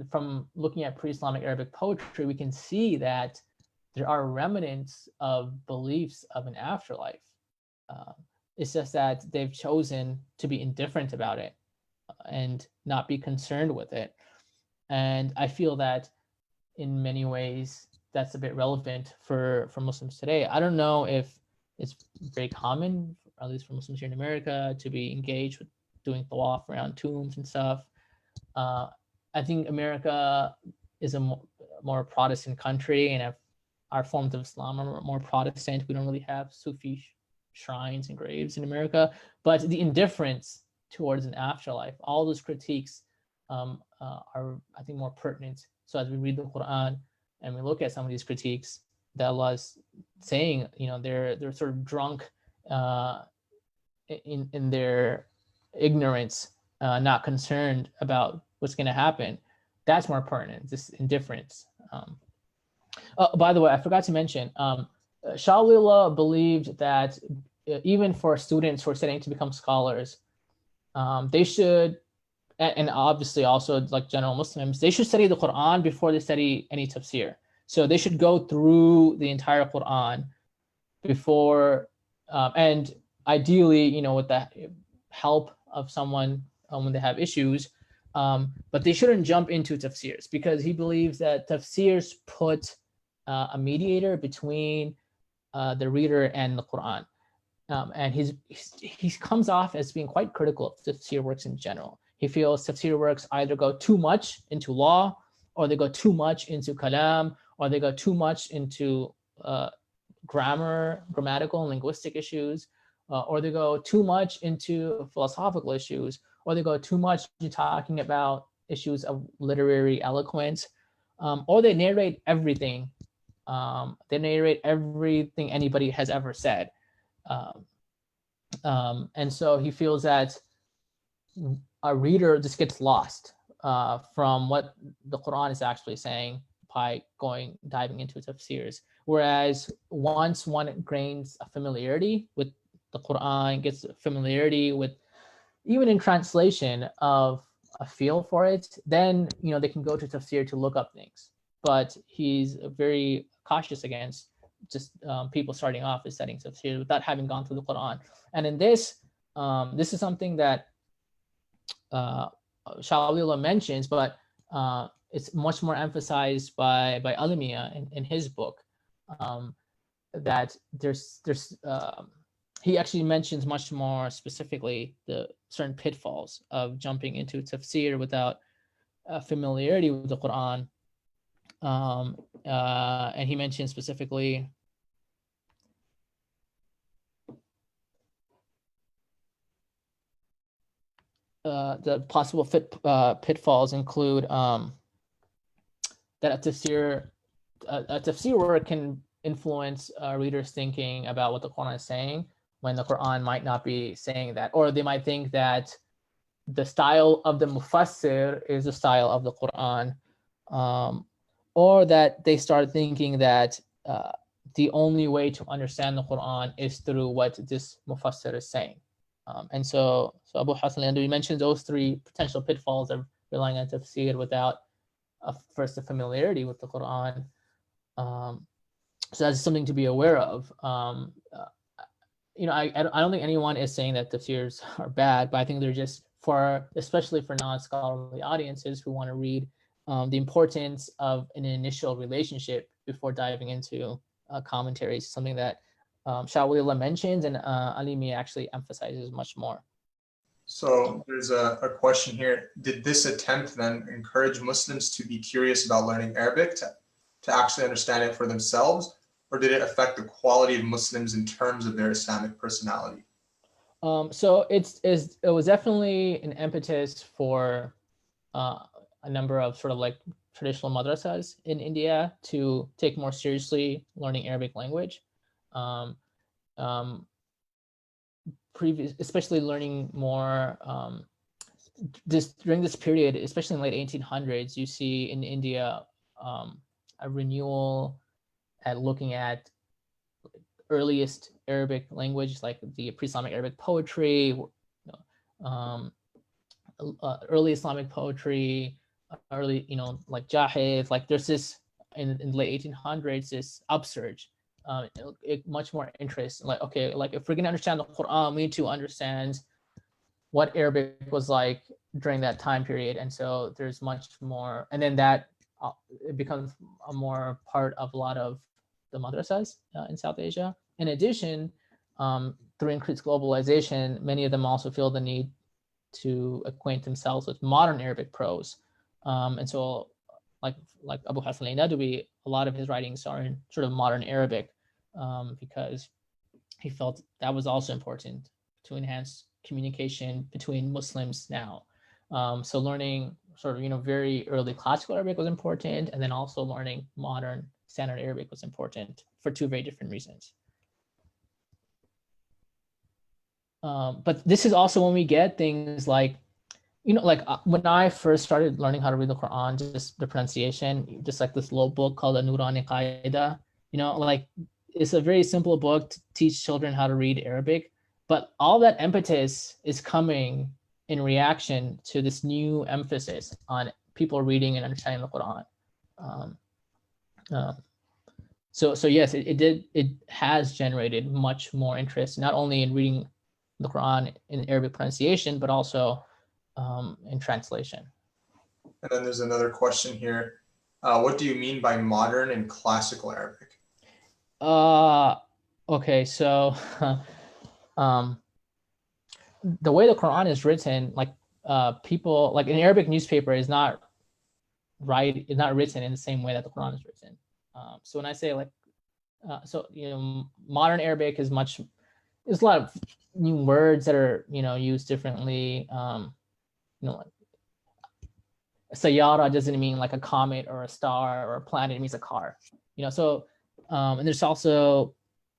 from looking at pre-Islamic Arabic poetry, we can see that there are remnants of beliefs of an afterlife. It's just that they've chosen to be indifferent about it and not be concerned with it. And I feel that in many ways that's a bit relevant for Muslims today. I don't know if it's very common, at least for Muslims here in America, to be engaged with doing tawaf around tombs and stuff. I think America is a more Protestant country, and our forms of Islam are more Protestant. We don't really have Sufi shrines and graves in America, but the indifference towards an afterlife, all those critiques are, I think, more pertinent. So as we read the Quran and we look at some of these critiques that Allah is saying, they're sort of drunk in their ignorance, not concerned about what's going to happen. That's more pertinent, this indifference. By the way, I forgot to mention, Shah Wali Allah believed that even for students who are studying to become scholars, they should, and obviously also like general Muslims, they should study the Quran before they study any tafsir. So they should go through the entire Quran before, and ideally, with the help of someone when they have issues, but they shouldn't jump into tafsirs, because he believes that tafsirs put a mediator between the reader and the Quran. And he comes off as being quite critical of tafsir works in general. He feels tafsir works either go too much into law, or they go too much into kalam, or they go too much into grammatical and linguistic issues, or they go too much into philosophical issues, or they go too much into talking about issues of literary eloquence, or they narrate everything. They narrate everything anybody has ever said. And so he feels that a reader just gets lost from what the Quran is actually saying by diving into tafsirs. Whereas once one gains a familiarity with the Quran, gets familiarity with, even in translation, of a feel for it, then they can go to tafsir to look up things. But he's very cautious against just people starting off as studying tafsir without having gone through the Quran. And in this is something that Shah Wali Allah mentions, but it's much more emphasized by Alamiya in his book, that there's he actually mentions much more specifically the certain pitfalls of jumping into tafsir without familiarity with the Quran. And he mentioned specifically the possible pitfalls include that a tafsir work can influence readers' thinking about what the Quran is saying, when the Quran might not be saying that, or they might think that the style of the mufassir is the style of the Quran, or that they start thinking that the only way to understand the Quran is through what this mufassir is saying. And so Abul Hasan al-Nadwi mentions those three potential pitfalls of relying on tafsir without first a familiarity with the Quran. So that's something to be aware of. I don't think anyone is saying that tafsirs are bad, but I think they're just especially for non-scholarly audiences who want to read the importance of an initial relationship before diving into commentaries, something that Shah Wali Allah mentions, and Alimi actually emphasizes much more. So there's a question here. Did this attempt then encourage Muslims to be curious about learning Arabic, to actually understand it for themselves, or did it affect the quality of Muslims in terms of their Islamic personality? So it was definitely an impetus for a number of sort of like traditional madrasas in India to take more seriously learning Arabic language. Especially learning more during this period, especially in late 1800s, you see in India a renewal at looking at earliest Arabic language, like the pre-Islamic Arabic poetry, early Islamic poetry, early, like Jahid, like there's this in the late 1800s, this upsurge, much more interest. Like, okay, like if we're gonna understand the Quran, we need to understand what Arabic was like during that time period. And so there's much more, and then that it becomes a more part of a lot of the madrasas in South Asia. In addition, through increased globalization, many of them also feel the need to acquaint themselves with modern Arabic prose. And so like Abul Hasan al-Nadwi, a lot of his writings are in sort of modern Arabic because he felt that was also important to enhance communication between Muslims now. So learning sort of, very early classical Arabic was important, and then also learning modern standard Arabic was important for two very different reasons. But this is also when we get things like, when I first started learning how to read the Quran, just the pronunciation, just like this little book called the Nurani Qaida, like it's a very simple book to teach children how to read Arabic, but all that impetus is coming in reaction to this new emphasis on people reading and understanding the Quran. So yes, it has generated much more interest, not only in reading the Quran in Arabic pronunciation, but also in translation. And then there's another question here. What do you mean by modern and classical Arabic? Okay, so the way the Quran is written, like people, like an Arabic newspaper is not written in the same way that the Quran is written. So when I say like, modern Arabic is there's a lot of new words that are, used differently. Like Sayyara doesn't mean like a comet or a star or a planet, it means a car. So and there's also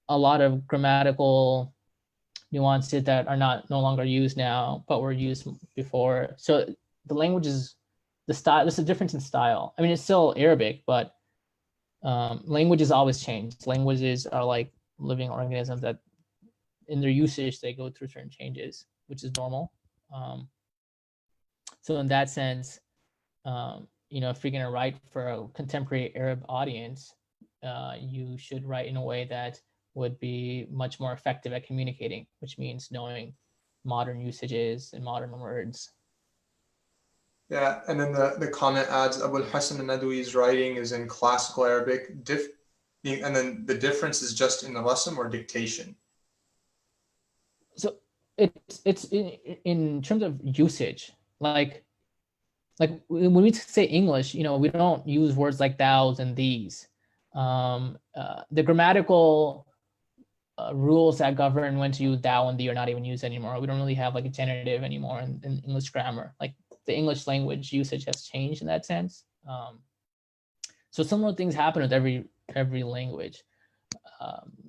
a lot of grammatical nuances that are no longer used now, but were used before. So the language is the style. There's a difference in style. I mean, it's still Arabic, but languages always change. Languages are like living organisms that, in their usage, they go through certain changes, which is normal. So in that sense, if you're going to write for a contemporary Arab audience, you should write in a way that would be much more effective at communicating, which means knowing modern usages and modern words. Yeah, and then the comment adds, Abul Hasan al-Nadwi's writing is in classical Arabic, and then the difference is just in the rasm or dictation. So it's in terms of usage, like when we say English, we don't use words like thous and these. The grammatical rules that govern when to use thou and thee are not even used anymore. We don't really have like a genitive anymore in English grammar. Like the English language usage has changed in that sense. So similar things happen with every language.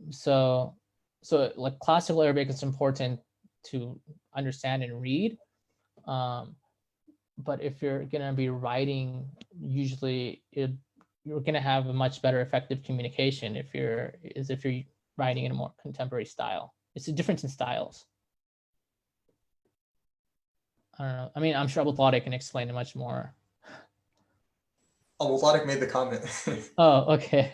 So like classical Arabic is important to understand and read. But if you're going to be writing, usually you're going to have a much better effective communication if you're writing in a more contemporary style. It's a difference in styles. I don't know. I mean, I'm sure Abu Tariq can explain it much more. Abu Tariq made the comment. Oh, okay.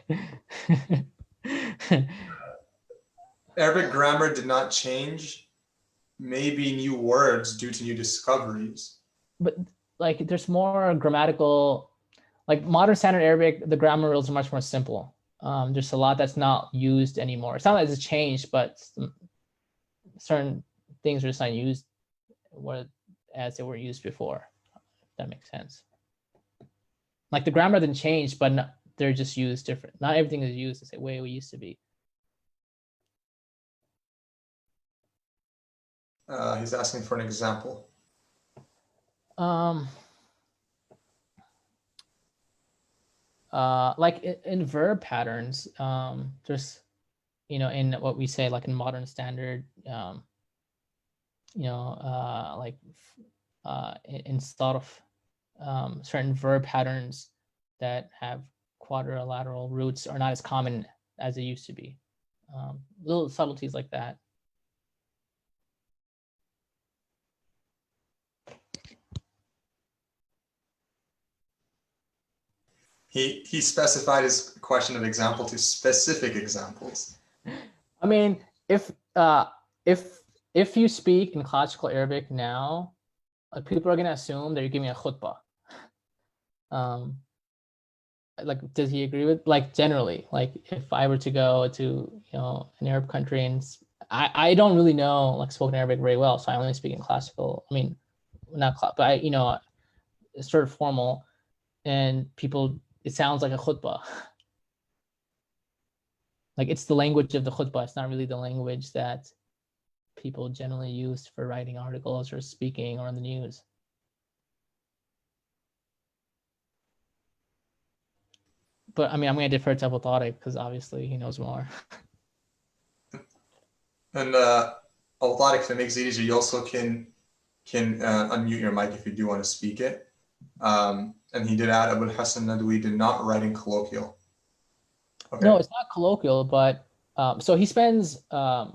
Arabic grammar did not change. Maybe new words due to new discoveries. But like, there's more grammatical, like modern standard Arabic, the grammar rules are much more simple. There's a lot that's not used anymore. It's not that it's changed, but certain things are just not used as they were used before. If that makes sense. Like the grammar didn't change, but they're just used different. Not everything is used the same way we used to be. He's asking for an example. Like in verb patterns, there's, in what we say, like in modern standard, like in sort of certain verb patterns that have quadrilateral roots are not as common as they used to be. Little subtleties like that. He specified his question of example to specific examples. I mean, if you speak in classical Arabic now, like people are gonna assume that you're giving a khutbah. Like, does he agree with, like, generally, like if I were to go to an Arab country, and I don't really know like spoken Arabic very well, so I only speak in classical. I mean, not but it's sort of formal, and people, it sounds like a khutbah. Like it's the language of the khutbah. It's not really the language that people generally use for writing articles or speaking or on the news. But I mean, I'm going to defer to Abu Tariq because obviously he knows more. And Abu Tariq, if it makes it easier, you also can unmute your mic if you do want to speak it. And he did add, Abul Hasan al-Nadwi did not write in colloquial. Okay. No, it's not colloquial, but so he spends a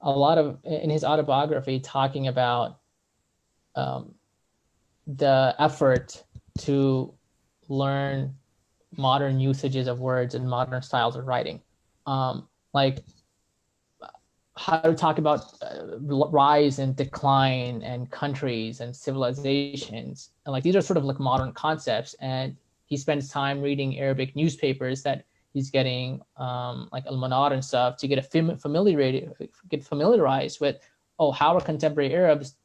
lot of, in his autobiography, talking about the effort to learn modern usages of words and modern styles of writing, like how to talk about rise and decline and countries and civilizations, and like these are sort of like modern concepts. And he spends time reading Arabic newspapers that he's getting, like Al-Manar and stuff, to get familiarized with, how are contemporary Arabs,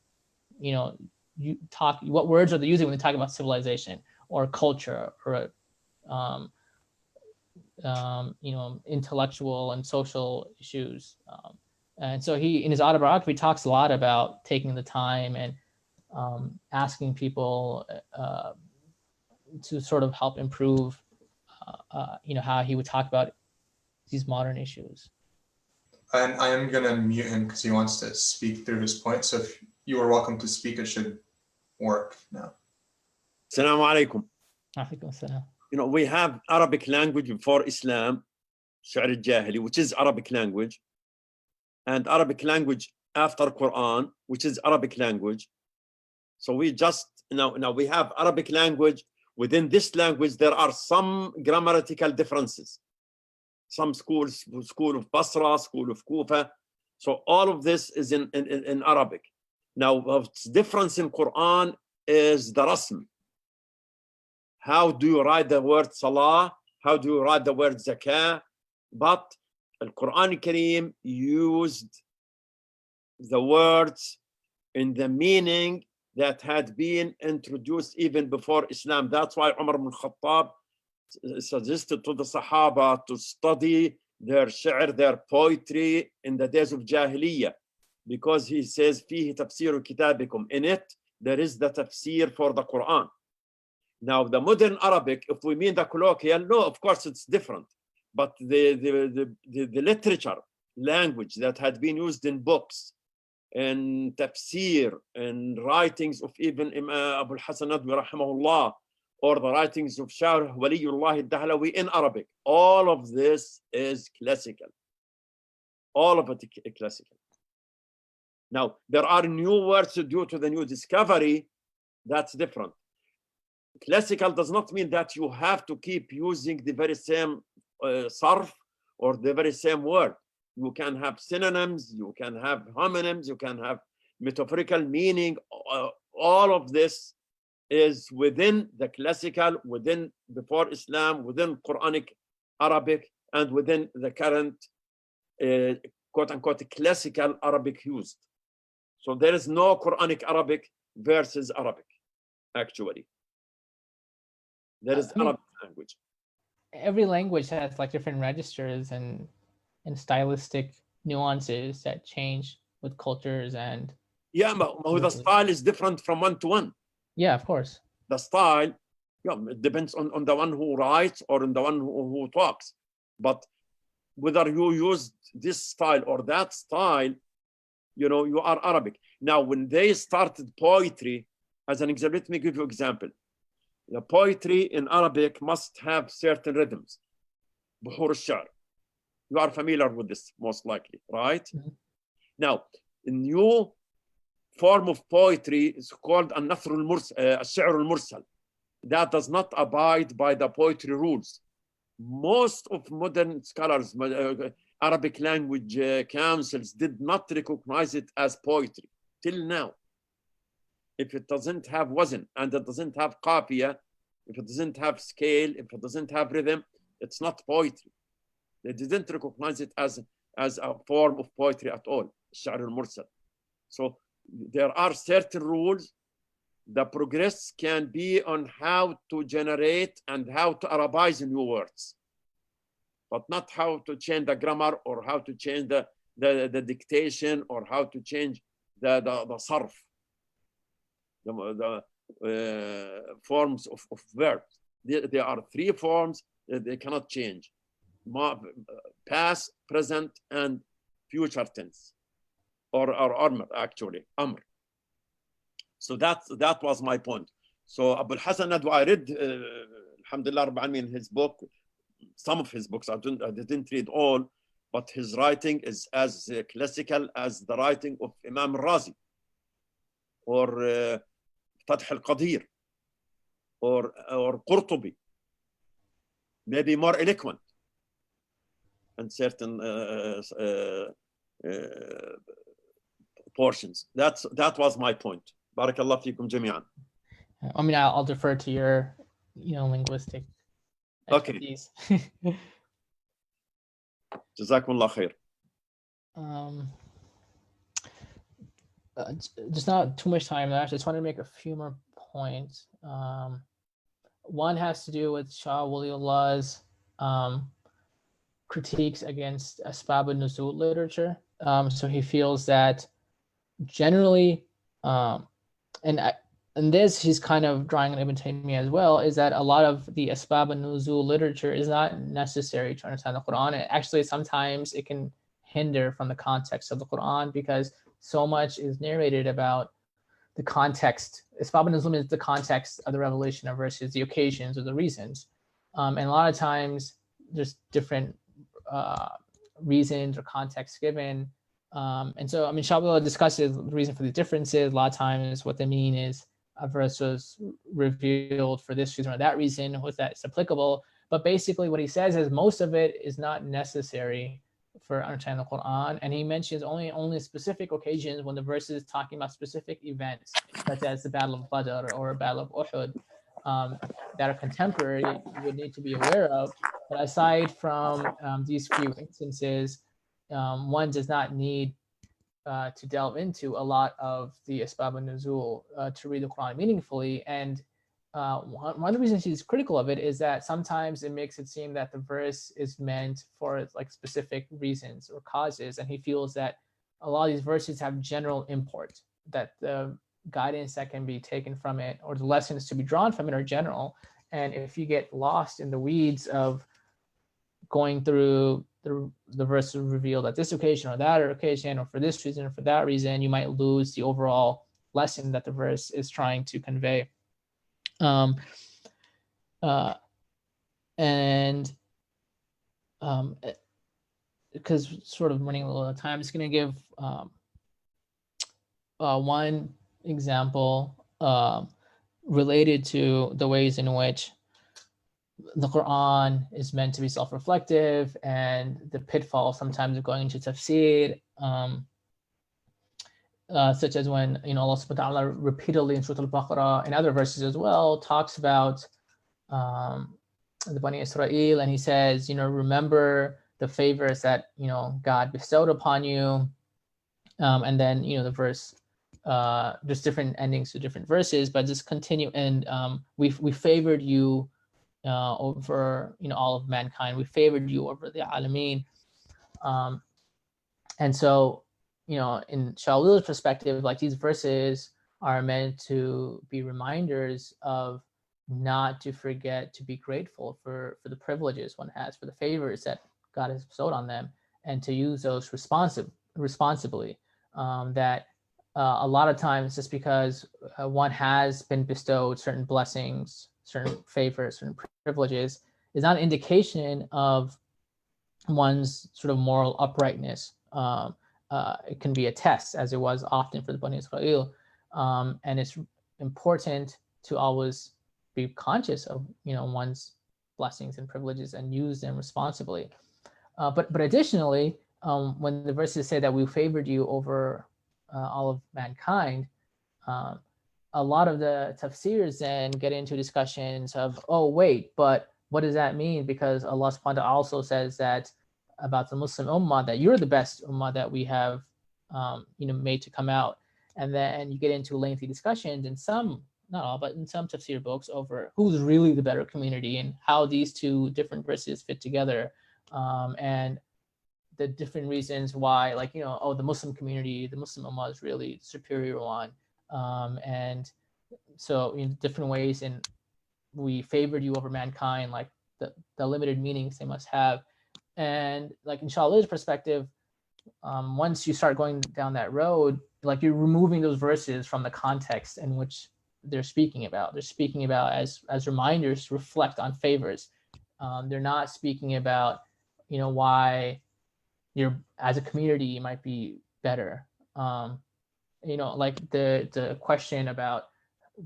what words are they using when they talk about civilization or culture or intellectual and social issues. And so he, in his autobiography, talks a lot about taking the time and asking people to sort of help improve, how he would talk about these modern issues. And I am going to mute him because he wants to speak through his point. So if you are welcome to speak, it should work now. Assalamu alaikum. Alaikum assalam. We have Arabic language before Islam, Sha'r al-Jahili, which is Arabic language, and Arabic language after Quran, which is Arabic language. So we just now we have Arabic language. Within this language, there are some grammatical differences. Some school of Basra, school of Kufa. So all of this is in Arabic. Now, what's difference in Quran is the rasm. How do you write the word salah? How do you write the word zakah? But the Quran Kareem used the words in the meaning that had been introduced even before Islam. That's why Umar ibn Khattab suggested to the Sahaba to study their shi'r, their poetry in the days of Jahiliyyah, because he says, فيه تفسير كتابكم. In it, there is the tafsir for the Quran. Now, the modern Arabic, if we mean the colloquial, no, of course it's different. But the literature language that had been used in books and tafsir and writings of even Abul Hasan al-Nadwi rahimahullah, or the writings of Shah Wali Allah al-Dahlawi in Arabic, all of this is classical. All of it is classical. Now, there are new words due to the new discovery. That's different. Classical does not mean that you have to keep using the very same sarf or the very same word. You can have synonyms, you can have homonyms, you can have metaphorical meaning. All of this is within the classical, within before Islam, within Quranic Arabic. and within the current quote unquote classical Arabic used. So there is no Quranic Arabic versus Arabic, actually. There is Arabic language. Every language has like different registers and stylistic nuances that change with cultures and. Yeah, but the style is different from one to one. Yeah, of course. The style, yeah, it depends on the one who writes or on the one who talks. But whether you use this style or that style, you know, you are Arabic. Now, when they started poetry, as an example, let me give you an example. The poetry in Arabic must have certain rhythms. Buhur al-Sha'r. You are familiar with this, most likely, right? Mm-hmm. Now, a new form of poetry is called al-Sha'r al-Mursal. That does not abide by the poetry rules. Most of modern scholars, Arabic language councils did not recognize it as poetry till now. If it doesn't have wazn and it doesn't have qafiya, if it doesn't have scale, if it doesn't have rhythm, it's not poetry. They didn't recognize it as a form of poetry at all, Sha'r al-Mursal. So there are certain rules. The progress can be on how to generate and how to Arabize new words, but not how to change the grammar or how to change the dictation or how to change the sarf, the forms of verbs. There are three forms that they cannot change: past, present, and future tense, or amr, actually, amr. So that was my point. So Abul Hasan Nadwi, I read, alhamdulillah, Rabbil Alameen, his book, some of his books. I didn't read all, but his writing is as classical as the writing of Imam Razi, or Fath al-Qadir, or Qurtubi, maybe more eloquent in certain portions. That was my point. Barakallah fikum jami'an. I mean, I'll defer to your, linguistic expertise. Okay. Jazakumullah khair. Just not too much time left. I just want to make a few more points. One has to do with Shah Wali Allah's critiques against Asbab al-Nuzul literature. So he feels that generally, and this he's kind of drawing on Ibn Taymiyyah as well, is that a lot of the Asbab al-Nuzul literature is not necessary to understand the Quran. And actually, sometimes it can hinder from the context of the Quran because so much is narrated about the context. Asbab al-Nuzul is the context of the revelation of verses, the occasions or the reasons. And a lot of times there's different reasons or context given. And so, I mean, Shah Wali Allah discusses the reason for the differences. A lot of times what they mean is a verse was revealed for this reason or that reason, with that it's applicable. But basically what he says is most of it is not necessary for understanding the Quran. And he mentions only specific occasions when the verse is talking about specific events, such as the Battle of Badr or Battle of Uhud, that are contemporary, you would need to be aware of. But aside from these few instances, one does not need to delve into a lot of the Asbab al-Nuzul to read the Quran meaningfully. And one of the reasons he's critical of it is that sometimes it makes it seem that the verse is meant for like specific reasons or causes. And he feels that a lot of these verses have general import, that the guidance that can be taken from it or the lessons to be drawn from it are general. And if you get lost in the weeds of going through the verse revealed at this occasion or that occasion or for this reason or for that reason, you might lose the overall lesson that the verse is trying to convey. Because sort of running a little out of time, I'm just going to give one example related to the ways in which the Quran is meant to be self-reflective and the pitfall sometimes of going into tafsir, such as when Allah subhanahu wa ta'ala repeatedly in Surah Al-Baqarah and other verses as well talks about the Bani Israel, and he says, remember the favors that, God bestowed upon you. And then, the verse, there's different endings to different verses, but just continue. And we favored you over, all of mankind. We favored you over the Alameen. And so, in Shah Wali Allah's perspective, like these verses are meant to be reminders of not to forget to be grateful for the privileges one has, for the favors that God has bestowed on them, and to use those responsibly. That a lot of times, just because one has been bestowed certain blessings, certain favors, certain privileges, is not an indication of one's sort of moral uprightness. It can be a test, as it was often for the Bani Israel. And it's important to always be conscious of, one's blessings and privileges and use them responsibly. But additionally, when the verses say that we favored you over all of mankind, a lot of the tafsirs then get into discussions of, oh, wait, but what does that mean? Because Allah subhanahu wa ta'ala also says that about the Muslim ummah, that you're the best ummah that we have, made to come out. And then you get into lengthy discussions in some, not all, but in some tafsir books over who's really the better community and how these two different verses fit together. And the different reasons why, like, the Muslim community, the Muslim ummah is really the superior one. And so in different ways, and we favored you over mankind, like the limited meanings they must have. And like in Shah Wali Allah's perspective, once you start going down that road, like you're removing those verses from the context in which they're speaking about. They're speaking about as reminders to reflect on favors. They're not speaking about, why you're as a community you might be better. Like the question about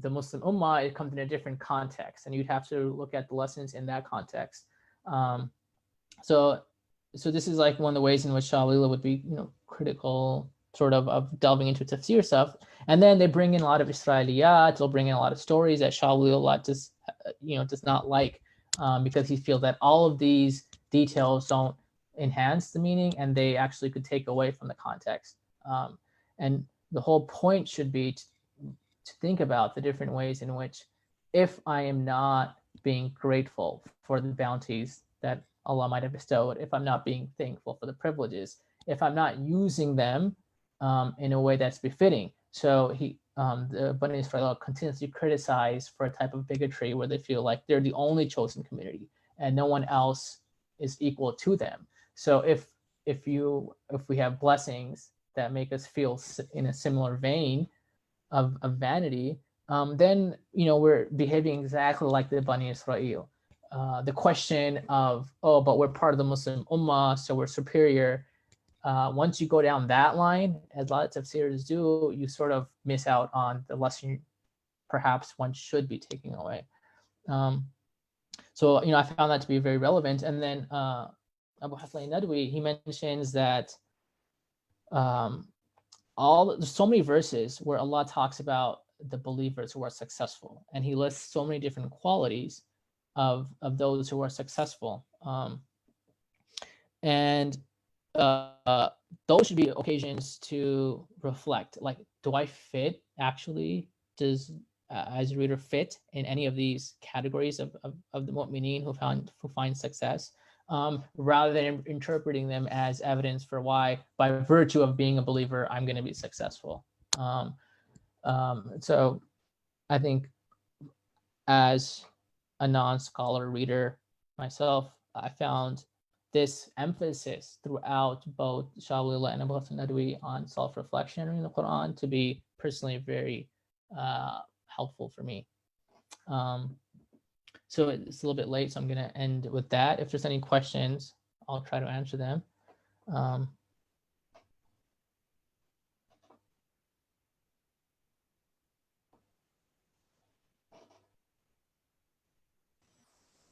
the Muslim ummah, it comes in a different context, and you'd have to look at the lessons in that context. So this is like one of the ways in which Shah Wali Allah would be, critical sort of delving into tafsir stuff. And then they bring in a lot of Israeliyat, they'll bring in a lot of stories that Shah Wali Allah does not like, because he feels that all of these details don't enhance the meaning and they actually could take away from the context. And the whole point should be to think about the different ways in which, if I am not being grateful for the bounties that Allah might have bestowed, if I'm not being thankful for the privileges, if I'm not using them in a way that's befitting. So the Bani Israel continuously criticized for a type of bigotry where they feel like they're the only chosen community and no one else is equal to them. So if we have blessings that make us feel in a similar vein of vanity, then we're behaving exactly like the Bani Israel. The question of, oh, but we're part of the Muslim ummah, so we're superior. Once you go down that line, as a lot of tafsirs do, you sort of miss out on the lesson perhaps one should be taking away. So I found that to be very relevant. And then Abul Hasan al-Nadwi, he mentions that there's so many verses where Allah talks about the believers who are successful, and he lists so many different qualities of those who are successful, and those should be occasions to reflect, like, do I fit actually? Does as a reader fit in any of these categories of the mu'mineen who find success, rather than interpreting them as evidence for why, by virtue of being a believer, I'm going to be successful. So I think, as a non-scholar reader myself, I found this emphasis throughout both Shah Wali Allah and Abul Hasan al-Nadwi on self-reflection in the Quran to be personally very helpful for me. So it's a little bit late, so I'm going to end with that. If there's any questions, I'll try to answer them.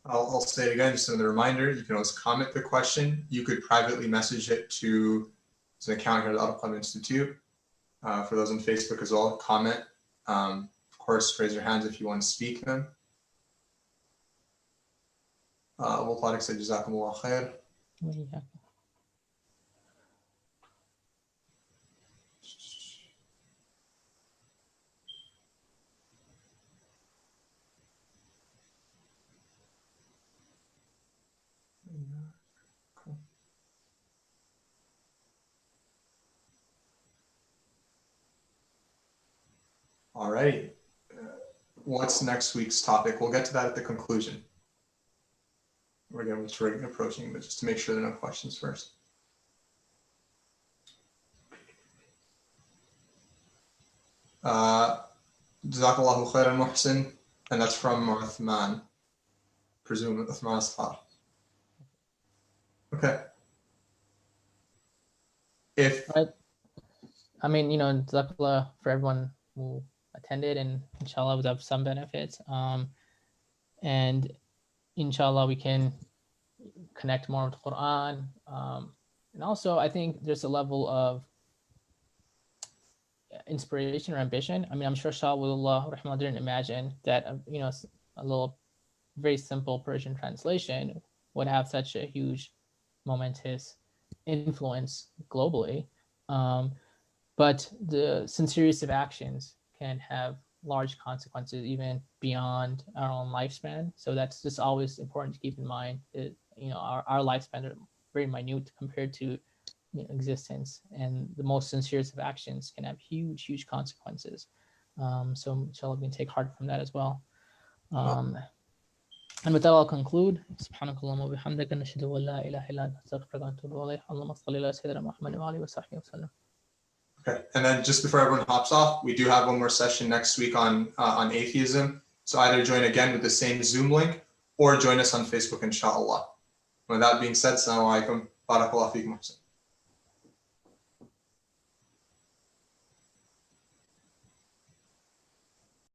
I'll say it again, just another reminder. You can always comment the question. You could privately message it to an account here at the Al Institute. For those on Facebook as well, comment. Of course, raise your hands if you want to speak them. Abul Tariq said, Jazakumullah khair. All right. What's next week's topic? We'll get to that at the conclusion. We're approaching, but just to make sure there are no questions first. Jazakallahu khairan, Mohsin. And that's from Uthman. Presume Uthman Asfar. Okay. I mean, Jazakallah for everyone who attended, and inshallah we'll have some benefits. And inshallah we can connect more with the Quran. And also I think there's a level of inspiration or ambition. I mean, I'm sure Shah Wali Allah didn't imagine that a little very simple Persian translation would have such a huge momentous influence globally. But the sincerest of actions can have large consequences even beyond our own lifespan. So that's just always important to keep in mind. Our lifespan are very minute compared to existence, and the most sincerest of actions can have huge consequences. So inshallah we can take heart from that as well. And with that, I'll conclude. Subhanakallahumma wa bihamdika nashhadu an la ilaha illa anta astaghfiruka wa atubu ilayk. Allahumma salli ala sayyidina Muhammad wa alihi wa sahbihi wa sallam. Okay, and then just before everyone hops off, we do have one more session next week on atheism. So either join again with the same Zoom link or join us on Facebook, inshallah. With that being said, assalamu alaikum. Barakallahu feekum.